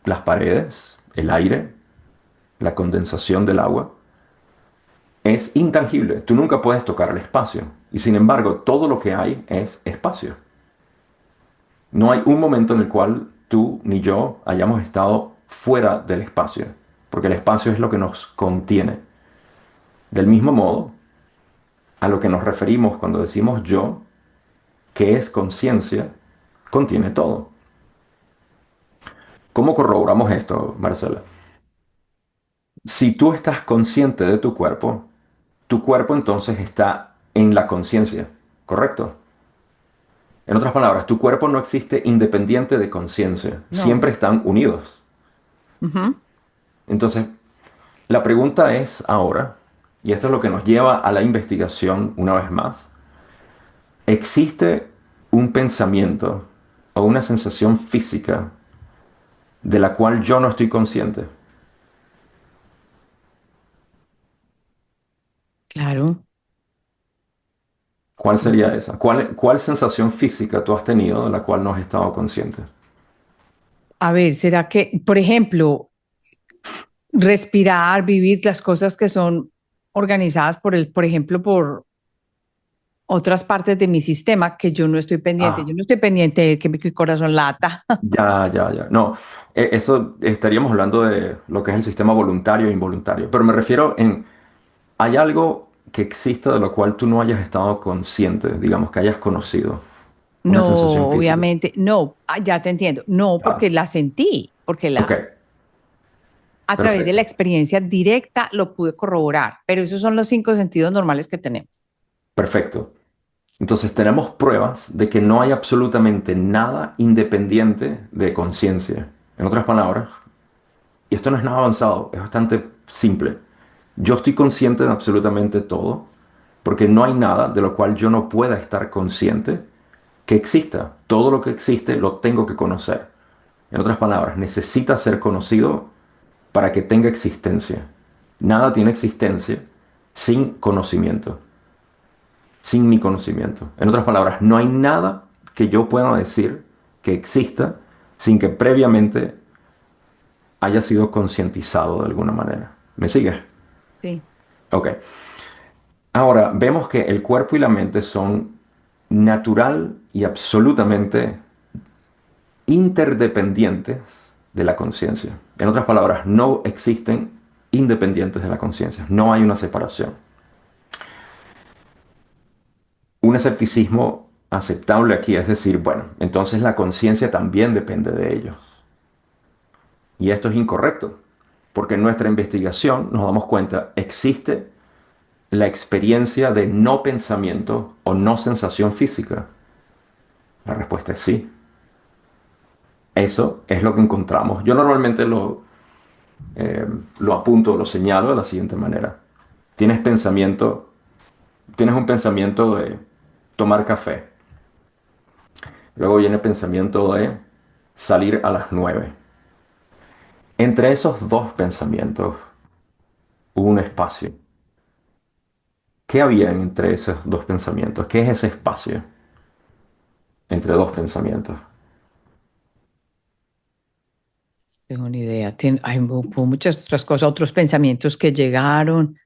las paredes, el aire, la condensación del agua, es intangible. Tú nunca puedes tocar el espacio. Y sin embargo, todo lo que hay es espacio. No hay un momento en el cual tú ni yo hayamos estado fuera del espacio, porque el espacio es lo que nos contiene. Del mismo modo, a lo que nos referimos cuando decimos yo, que es conciencia, contiene todo. ¿Cómo corroboramos esto, Marcela? Si tú estás consciente de tu cuerpo entonces está en la conciencia, ¿correcto? En otras palabras, tu cuerpo no existe independiente de conciencia, No. siempre están unidos. Ujú. Entonces, la pregunta es ahora, y esto es lo que nos lleva a la investigación una vez más, ¿existe un pensamiento o una sensación física de la cual yo no estoy consciente? Claro. ¿Cuál sería esa? ¿Cuál sensación física tú has tenido de la cual no has estado consciente? A ver, ¿será que, por ejemplo, respirar, vivir las cosas que son organizadas por ejemplo, por otras partes de mi sistema que yo no estoy pendiente? Yo Ah, no estoy pendiente de que mi corazón lata. ya, ya, ya. No, eso estaríamos hablando de lo que es el sistema voluntario e involuntario. Pero me refiero en, ¿hay algo que exista de lo cual tú no hayas estado consciente, digamos, que hayas conocido? Una sensación No, física. obviamente, no, ya te entiendo. No, porque Ya. la sentí, porque Ok, a través de la perfecto. experiencia directa lo pude corroborar, pero esos son los cinco sentidos normales que tenemos. Perfecto. Entonces tenemos pruebas de que no hay absolutamente nada independiente de conciencia. En otras palabras, y esto no es nada avanzado, es bastante simple. Yo estoy consciente de absolutamente todo, porque no hay nada de lo cual yo no pueda estar consciente que exista. Todo lo que existe lo tengo que conocer. En otras palabras, necesita ser conocido para que tenga existencia. Nada tiene existencia sin conocimiento, sin mi conocimiento. En otras palabras, no hay nada que yo pueda decir que exista sin que previamente haya sido concientizado de alguna manera. ¿Me sigues? Sí, Ok. Ahora, vemos que el cuerpo y la mente son natural y absolutamente interdependientes de la conciencia. En otras palabras, no existen independientes de la conciencia. No hay una separación. Un escepticismo aceptable aquí es decir, bueno, entonces la conciencia también depende de ellos. Y esto es incorrecto, porque en nuestra investigación nos damos cuenta, existe la experiencia de no pensamiento o no sensación física. La respuesta es sí. Eso es lo que encontramos. Yo normalmente eh, lo apunto, lo señalo de la siguiente manera. Tienes pensamiento, tienes un pensamiento de tomar café. Luego viene el pensamiento de salir a las 9. Entre esos dos pensamientos hubo un espacio. ¿Qué había entre esos dos pensamientos? ¿Qué es ese espacio entre dos pensamientos? Tengo ni idea. Hubo muchas otras cosas, otros pensamientos que llegaron.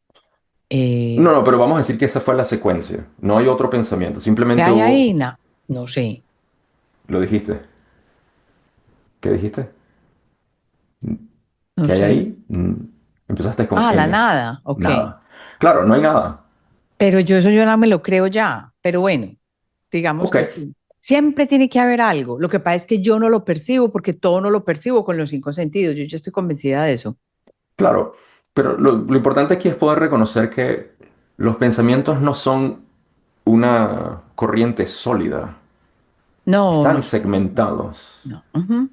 No, Eh, no, pero vamos a decir que esa fue la secuencia. No hay otro pensamiento. ¿Qué Simplemente hay hubo, ahí? No, no sé. lo dijiste. ¿Qué dijiste? No ¿Qué hay sé. ahí? Empezaste con Ah, la N. nada. Ok. Nada. Claro, no hay nada. Pero eso yo no me lo creo ya. Pero bueno, digamos Ok, que sí. Siempre tiene que haber algo. Lo que pasa es que yo no lo percibo porque todo no lo percibo con los cinco sentidos. Yo ya estoy convencida de eso. claro. Pero lo importante aquí es poder reconocer que los pensamientos no son una corriente sólida. No, Están no, segmentados no. Ujú.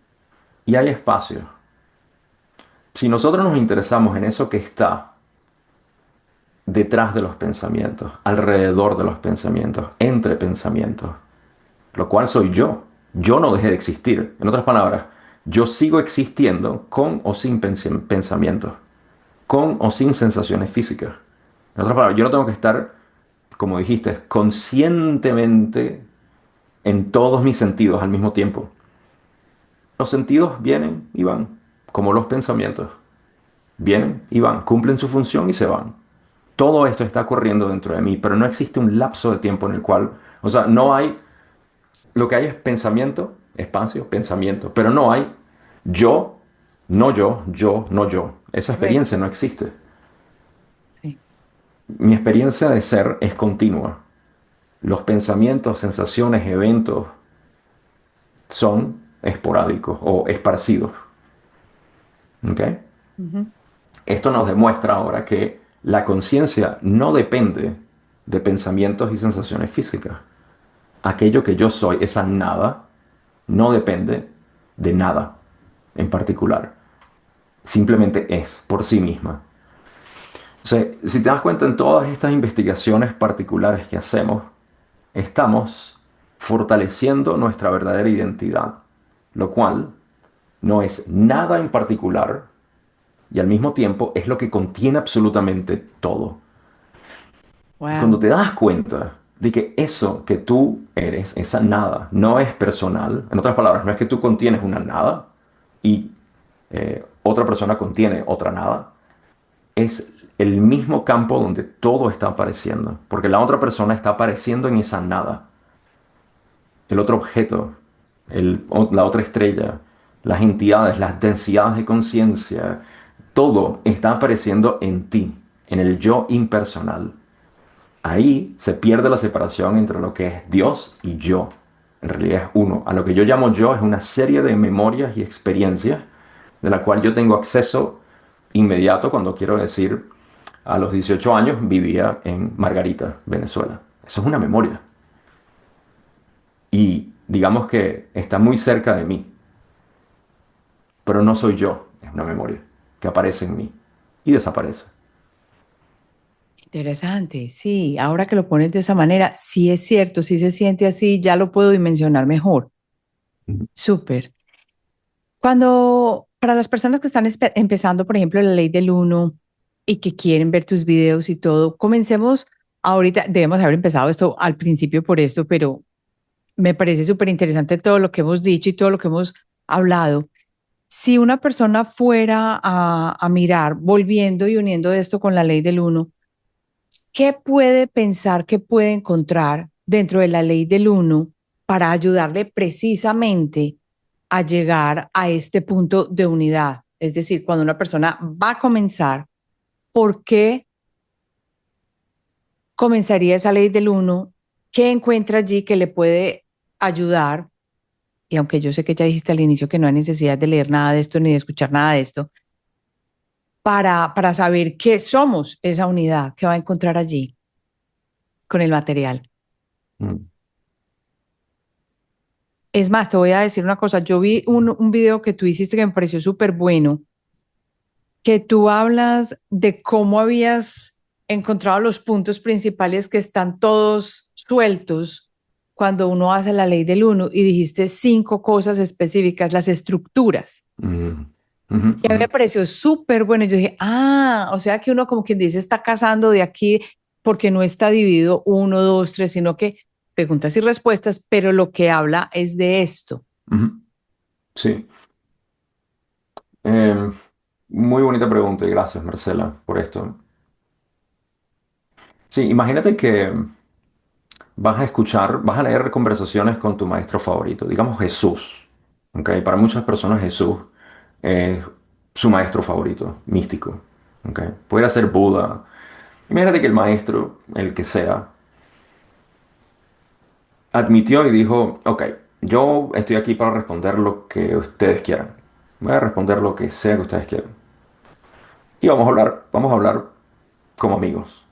y hay espacio. Si nosotros nos interesamos en eso que está detrás de los pensamientos, alrededor de los pensamientos, entre pensamientos, lo cual soy yo. Yo no dejé de existir. En otras palabras, yo sigo existiendo con o sin pensamientos, con o sin sensaciones físicas. En otras palabras, yo no tengo que estar, como dijiste, conscientemente en todos mis sentidos al mismo tiempo. Los sentidos vienen y van, como los pensamientos. Vienen y van, cumplen su función y se van. Todo esto está ocurriendo dentro de mí, pero no existe un lapso de tiempo en el cual, o sea, no hay, lo que hay es pensamiento, espacio, pensamiento, pero no hay yo, no yo, yo, no yo. Esa experiencia Correcto. no existe. Sí. Mi experiencia de ser es continua. Los pensamientos, sensaciones, eventos son esporádicos o esparcidos. ¿Ok? Ujú. Esto nos demuestra ahora que la conciencia no depende de pensamientos y sensaciones físicas. Aquello que yo soy, esa nada, no depende de nada en particular. Simplemente es por sí misma. O sea, si te das cuenta en todas estas investigaciones particulares que hacemos, estamos fortaleciendo nuestra verdadera identidad, lo cual no es nada en particular y al mismo tiempo es lo que contiene absolutamente todo. Y cuando Wow. te das cuenta de que eso que tú eres, esa nada, no es personal, en otras palabras, no es que tú contienes una nada y otra persona contiene otra nada, es el mismo campo donde todo está apareciendo, porque la otra persona está apareciendo en esa nada, el otro objeto, la otra estrella, las entidades, las densidades de conciencia, todo está apareciendo en ti, en el yo impersonal. Ahí se pierde la separación entre lo que es Dios y yo. En realidad es uno. A lo que yo llamo yo es una serie de memorias y experiencias de la cual yo tengo acceso inmediato cuando quiero decir a los 18 años vivía en Margarita, Venezuela. Eso es una memoria. Y digamos que está muy cerca de mí, pero no soy yo. Es una memoria que aparece en mí y desaparece. Interesante, sí. Ahora que lo pones de esa manera, sí es cierto, sí se siente así, ya lo puedo dimensionar mejor. Súper. Para las personas que están empezando, por ejemplo, la ley del uno y que quieren ver tus videos y todo, comencemos ahorita. Debemos haber empezado esto al principio por esto, pero me parece súper interesante todo lo que hemos dicho y todo lo que hemos hablado. Si una persona fuera a mirar, volviendo y uniendo esto con la ley del uno, ¿qué puede pensar que puede encontrar dentro de la ley del uno para ayudarle precisamente a llegar a este punto de unidad? Es decir, cuando una persona va a comenzar, ¿por qué comenzaría esa ley del uno? ¿Qué encuentra allí que le puede ayudar? Y aunque yo sé que ya dijiste al inicio que no hay necesidad de leer nada de esto ni de escuchar nada de esto, para saber qué somos esa unidad que va a encontrar allí con el material. Mm. Es más, te voy a decir una cosa. Yo vi un video que tú hiciste que me pareció súper bueno, que tú hablas de cómo habías encontrado los puntos principales que están todos sueltos cuando uno hace la ley del uno y dijiste 5 cosas específicas, las estructuras. Mm, ujú, Y a mí ujú, me pareció súper bueno. Yo dije, o sea que uno como quien dice está cazando de aquí porque no está dividido uno, dos, tres, sino que preguntas y respuestas, pero lo que habla es de esto. ujú. Sí. Em, Muy bonita pregunta y gracias, Marcela, por esto. Sí, imagínate que vas a escuchar, vas a leer conversaciones con tu maestro favorito, digamos Jesús. ¿Ok? Para muchas personas Jesús es su maestro favorito, místico. ¿Ok? Pudiera ser Buda. Imagínate que el maestro, el que sea, admitió y dijo, ok, yo estoy aquí para responder lo que ustedes quieran. Voy a responder lo que sea que ustedes quieran. Y vamos a hablar como amigos.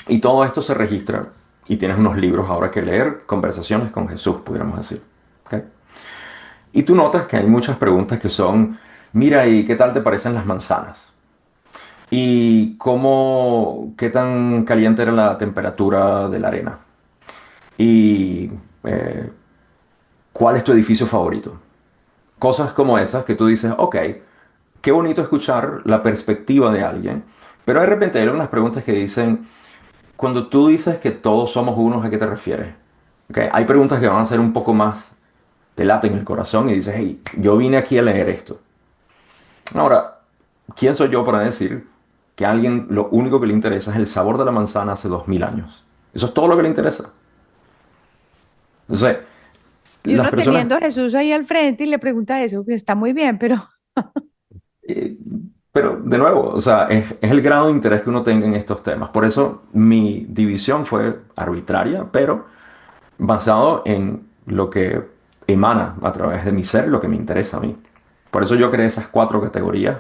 Y todo esto se registra y tienes unos libros ahora que leer, conversaciones con Jesús, pudiéramos decir. ¿Ok? Y tú notas que hay muchas preguntas que son, mira, ¿y qué tal te parecen las manzanas? ¿Y qué tan caliente era la temperatura de la arena? ¿Y eh, cuál es tu edificio favorito? Cosas como esas que tú dices, ok, qué bonito escuchar la perspectiva de alguien, pero de repente hay unas preguntas que dicen, cuando tú dices que todos somos unos, ¿a qué te refieres? ¿Ok? Hay preguntas que van a ser un poco más, te laten el corazón y dices, hey, yo vine aquí a leer esto. Ahora, ¿quién soy yo para decir que a alguien lo único que le interesa es el sabor de la manzana hace 2000 años? Eso es todo lo que le interesa. Entonces, Y las uno personas. teniendo a Jesús ahí al frente y le pregunta eso, que está muy bien, pero Eh, pero de nuevo, o sea, es el grado de interés que uno tenga en estos temas. Por eso mi división fue arbitraria, pero basado en lo que emana a través de mi ser, lo que me interesa a mí. Por eso yo creé esas 4 categorías,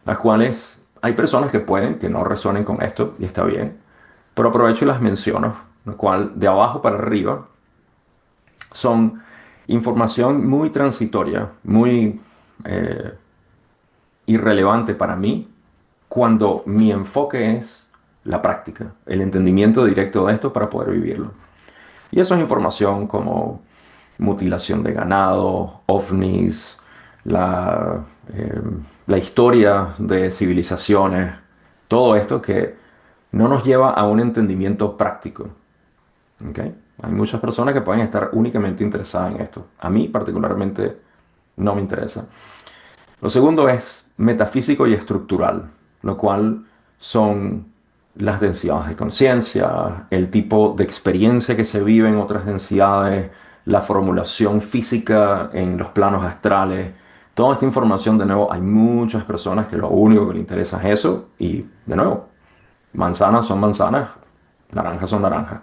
las cuales hay personas que pueden, que no resuenen con esto, y está bien, pero aprovecho y las menciono, lo cual de abajo para arriba son información muy transitoria, muy eh, irrelevante para mí, cuando mi enfoque es la práctica, el entendimiento directo de esto para poder vivirlo. Y eso es información como mutilación de ganado, ovnis, la, eh, la historia de civilizaciones, todo esto que no nos lleva a un entendimiento práctico. ¿Ok? Hay muchas personas que pueden estar únicamente interesadas en esto. A mí particularmente no me interesa. Lo segundo es metafísico y estructural, lo cual son las densidades de conciencia, el tipo de experiencia que se vive en otras densidades, la formulación física en los planos astrales. Toda esta información, de nuevo, hay muchas personas que lo único que les interesa es eso y, de nuevo, manzanas son manzanas, naranjas son naranjas.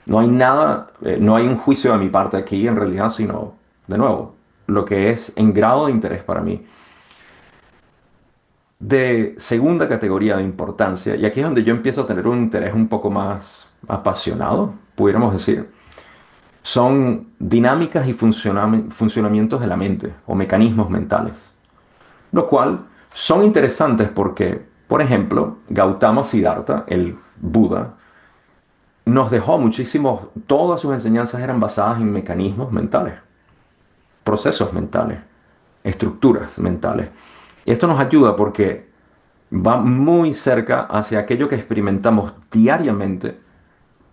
No hay nada, no hay un juicio de mi parte aquí en realidad, sino, de nuevo, lo que es en grado de interés para mí. De segunda categoría de importancia, y aquí es donde yo empiezo a tener un interés un poco más apasionado, pudiéramos decir, son dinámicas y funcionamientos de la mente o mecanismos mentales, lo cual son interesantes porque, por ejemplo, Gautama Siddhartha, el Buda, nos dejó muchísimos, todas sus enseñanzas eran basadas en mecanismos mentales, procesos mentales, estructuras mentales. Y esto nos ayuda porque va muy cerca hacia aquello que experimentamos diariamente,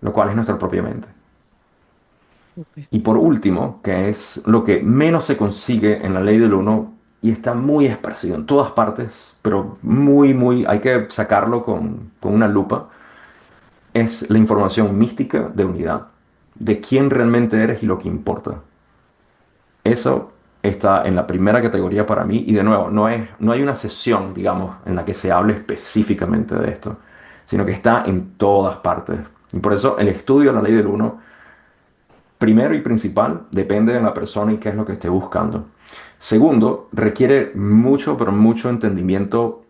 lo cual es nuestra propia mente. súper. Y por último, que es lo que menos se consigue en la ley del uno y está muy esparcido en todas partes, pero hay que sacarlo con una lupa, es la información mística de unidad, de quién realmente eres y lo que importa. Eso está en la primera categoría para mí y de nuevo, no hay una sesión, digamos, en la que se hable específicamente de esto, sino que está en todas partes. Y por eso el estudio de la ley del uno, primero y principal, depende de la persona y qué es lo que esté buscando. Segundo, requiere mucho, pero mucho entendimiento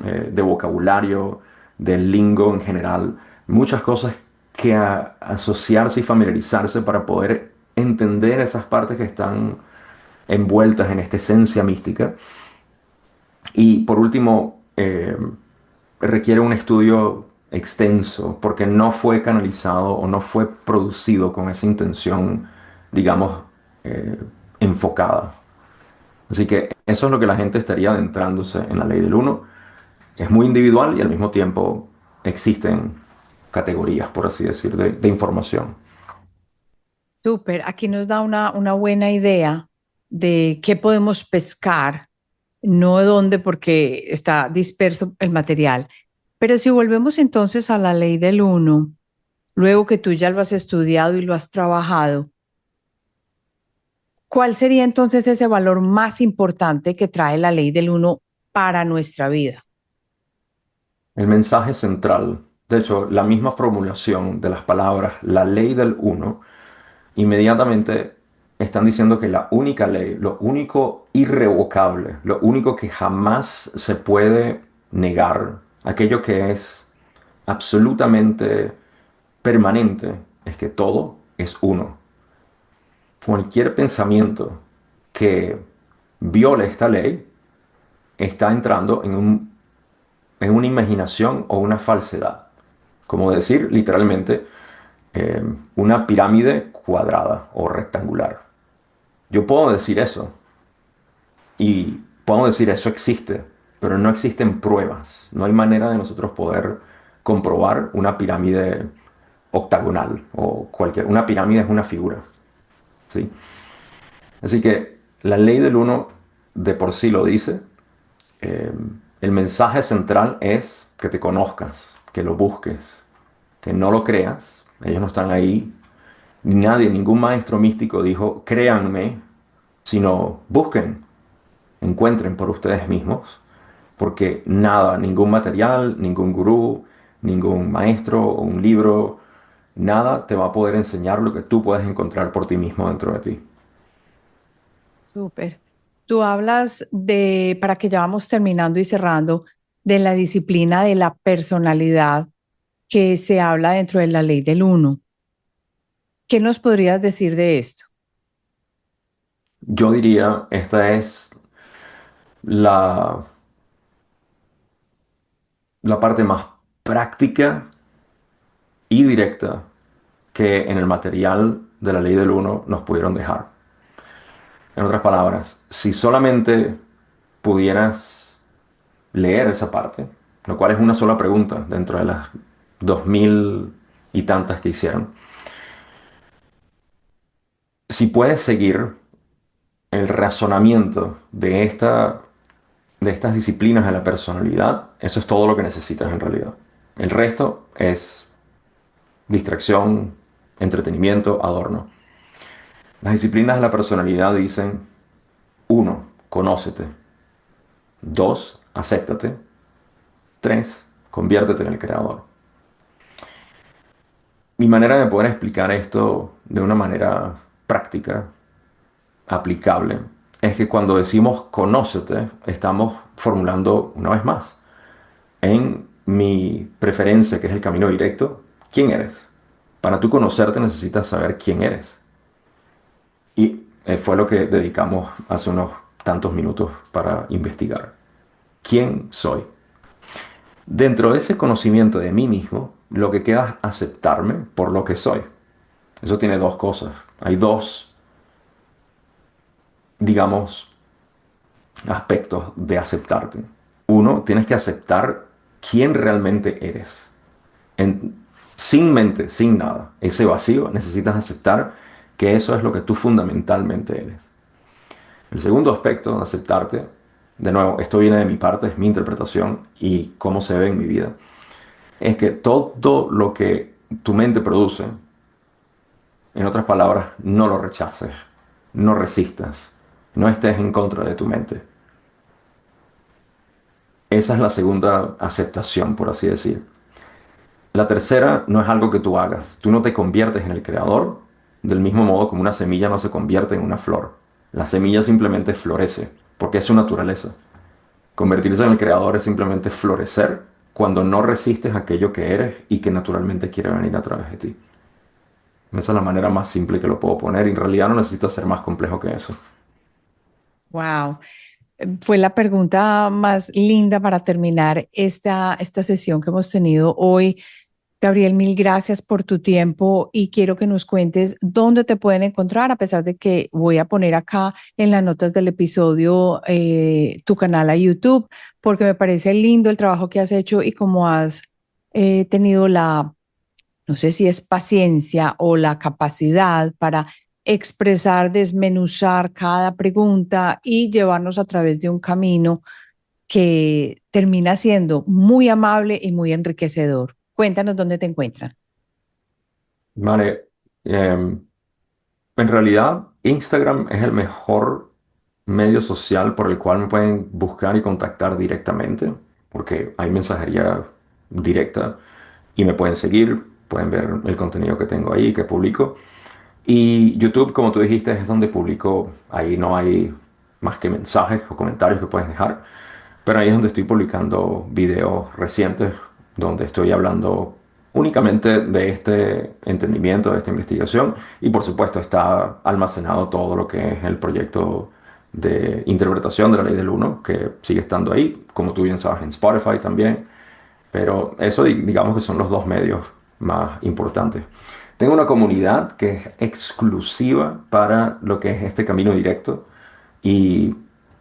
de vocabulario, del lingo en general, muchas cosas que asociarse y familiarizarse para poder entender esas partes que están envueltas en esta esencia mística. Y por último, requiere un estudio extenso porque no fue canalizado o no fue producido con esa intención, digamos, eh, enfocada. Así que eso es lo que la gente estaría adentrándose en la ley del uno. Es muy individual y al mismo tiempo existen categorías, por así decir, de información. Súper, aquí nos da una buena idea de qué podemos pescar, no de dónde porque está disperso el material. Pero si volvemos entonces a la ley del uno, luego que tú ya lo has estudiado y lo has trabajado, ¿cuál sería entonces ese valor más importante que trae la ley del uno para nuestra vida? El mensaje central, de hecho, la misma formulación de las palabras, la ley del uno, inmediatamente están diciendo que la única ley, lo único irrevocable, lo único que jamás se puede negar, aquello que es absolutamente permanente, es que todo es uno. Cualquier pensamiento que viole esta ley está entrando en una imaginación o una falsedad. Como decir, literalmente, eh, una pirámide cuadrada o rectangular. Yo puedo decir eso y puedo decir eso existe, pero no existen pruebas. No hay manera de nosotros poder comprobar una pirámide octagonal o cualquier. Una pirámide es una figura, ¿sí? Así que la ley del uno de por sí lo dice. Eh, el mensaje central es que te conozcas, que lo busques, que no lo creas. Ellos no están ahí. Nadie, ningún maestro místico dijo, créanme, sino busquen, encuentren por ustedes mismos, porque nada, ningún material, ningún gurú, ningún maestro o un libro, nada te va a poder enseñar lo que tú puedes encontrar por ti mismo dentro de ti. Súper. Tú hablas de, para que ya vamos terminando y cerrando, de la disciplina de la personalidad que se habla dentro de la ley del uno. ¿Qué nos podrías decir de esto? Yo diría, esta es la, la parte más práctica y directa que en el material de la ley del uno nos pudieron dejar. En otras palabras, si solamente pudieras leer esa parte, lo cual es una sola pregunta dentro de las 2000 y tantas que hicieron, si puedes seguir el razonamiento de estas disciplinas de la personalidad, eso es todo lo que necesitas en realidad. El resto es distracción, entretenimiento, adorno. Las disciplinas de la personalidad dicen, uno, conócete. Dos, acéptate. Tres, conviértete en el creador. Mi manera de poder explicar esto de una manera práctica, aplicable, es que cuando decimos conócete, estamos formulando una vez más, en mi preferencia, que es el camino directo, ¿quién eres? Para tú conocerte necesitas saber quién eres. Y fue lo que dedicamos hace unos tantos minutos para investigar. ¿Quién soy? Dentro de ese conocimiento de mí mismo, lo que queda es aceptarme por lo que soy. Eso tiene dos cosas. Hay dos, digamos, aspectos de aceptarte. Uno, tienes que aceptar quién realmente eres. En- Sin mente, sin nada. Ese vacío, necesitas aceptar que eso es lo que tú fundamentalmente eres. El segundo aspecto de aceptarte, de nuevo, esto viene de mi parte, es mi interpretación y cómo se ve en mi vida, es que todo lo que tu mente produce, en otras palabras, no lo rechaces, no resistas, no estés en contra de tu mente. Esa es la segunda aceptación, por así decir. La tercera no es algo que tú hagas. Tú no te conviertes en el creador del mismo modo como una semilla no se convierte en una flor. La semilla simplemente florece porque es su naturaleza. Convertirse en el creador es simplemente florecer cuando no resistes aquello que eres y que naturalmente quiere venir a través de ti. Esa es la manera más simple que lo puedo poner. En realidad no necesita ser más complejo que eso. Wow. Fue la pregunta más linda para terminar esta sesión que hemos tenido hoy. Gabriel, mil gracias por tu tiempo y quiero que nos cuentes dónde te pueden encontrar, a pesar de que voy a poner acá en las notas del episodio tu canal a YouTube, porque me parece lindo el trabajo que has hecho y cómo has tenido no sé si es paciencia o la capacidad para expresar, desmenuzar cada pregunta y llevarnos a través de un camino que termina siendo muy amable y muy enriquecedor. Cuéntanos dónde te encuentran. Vale, en realidad Instagram es el mejor medio social por el cual me pueden buscar y contactar directamente, porque hay mensajería directa y me pueden seguir, pueden ver el contenido que tengo ahí, que publico. Y YouTube, como tú dijiste, es donde publico, ahí no hay más que mensajes o comentarios que puedes dejar. Pero ahí es donde estoy publicando videos recientes, donde estoy hablando únicamente de este entendimiento, de esta investigación. Y por supuesto está almacenado todo lo que es el proyecto de interpretación de la ley del uno, que sigue estando ahí, como tú bien sabes, en Spotify también. Pero eso digamos que son los dos medios más importantes. Tengo una comunidad que es exclusiva para lo que es este camino directo y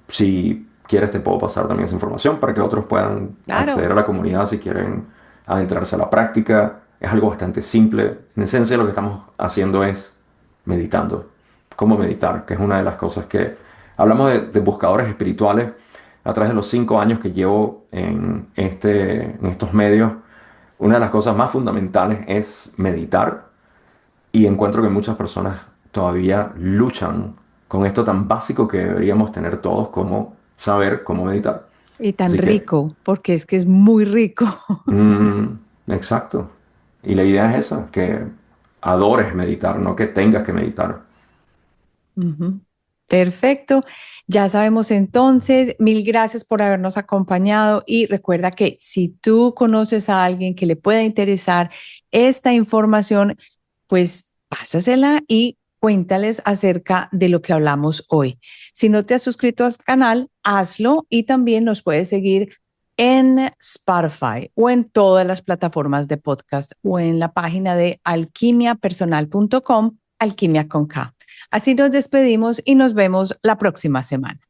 si quieres te puedo pasar también esa información para que otros puedan acceder Claro. a la comunidad si quieren adentrarse a la práctica. Es algo bastante simple. En esencia lo que estamos haciendo es meditando. ¿Cómo meditar? Que es una de las cosas que hablamos de buscadores espirituales a través de los 5 años que llevo en estos medios. Una de las cosas más fundamentales es meditar y encuentro que muchas personas todavía luchan con esto tan básico que deberíamos tener todos como saber cómo meditar. Y tan Así que, rico, porque es que es muy rico. exacto. Y la idea es esa, que adores meditar, no que tengas que meditar. Ujú. Perfecto. Ya sabemos entonces, mil gracias por habernos acompañado y recuerda que si tú conoces a alguien que le pueda interesar esta información, pues pásasela y cuéntales acerca de lo que hablamos hoy. Si no te has suscrito al canal, hazlo y también nos puedes seguir en Spotify o en todas las plataformas de podcast o en la página de alquimiapersonal.com, alquimia con K. Así nos despedimos y nos vemos la próxima semana.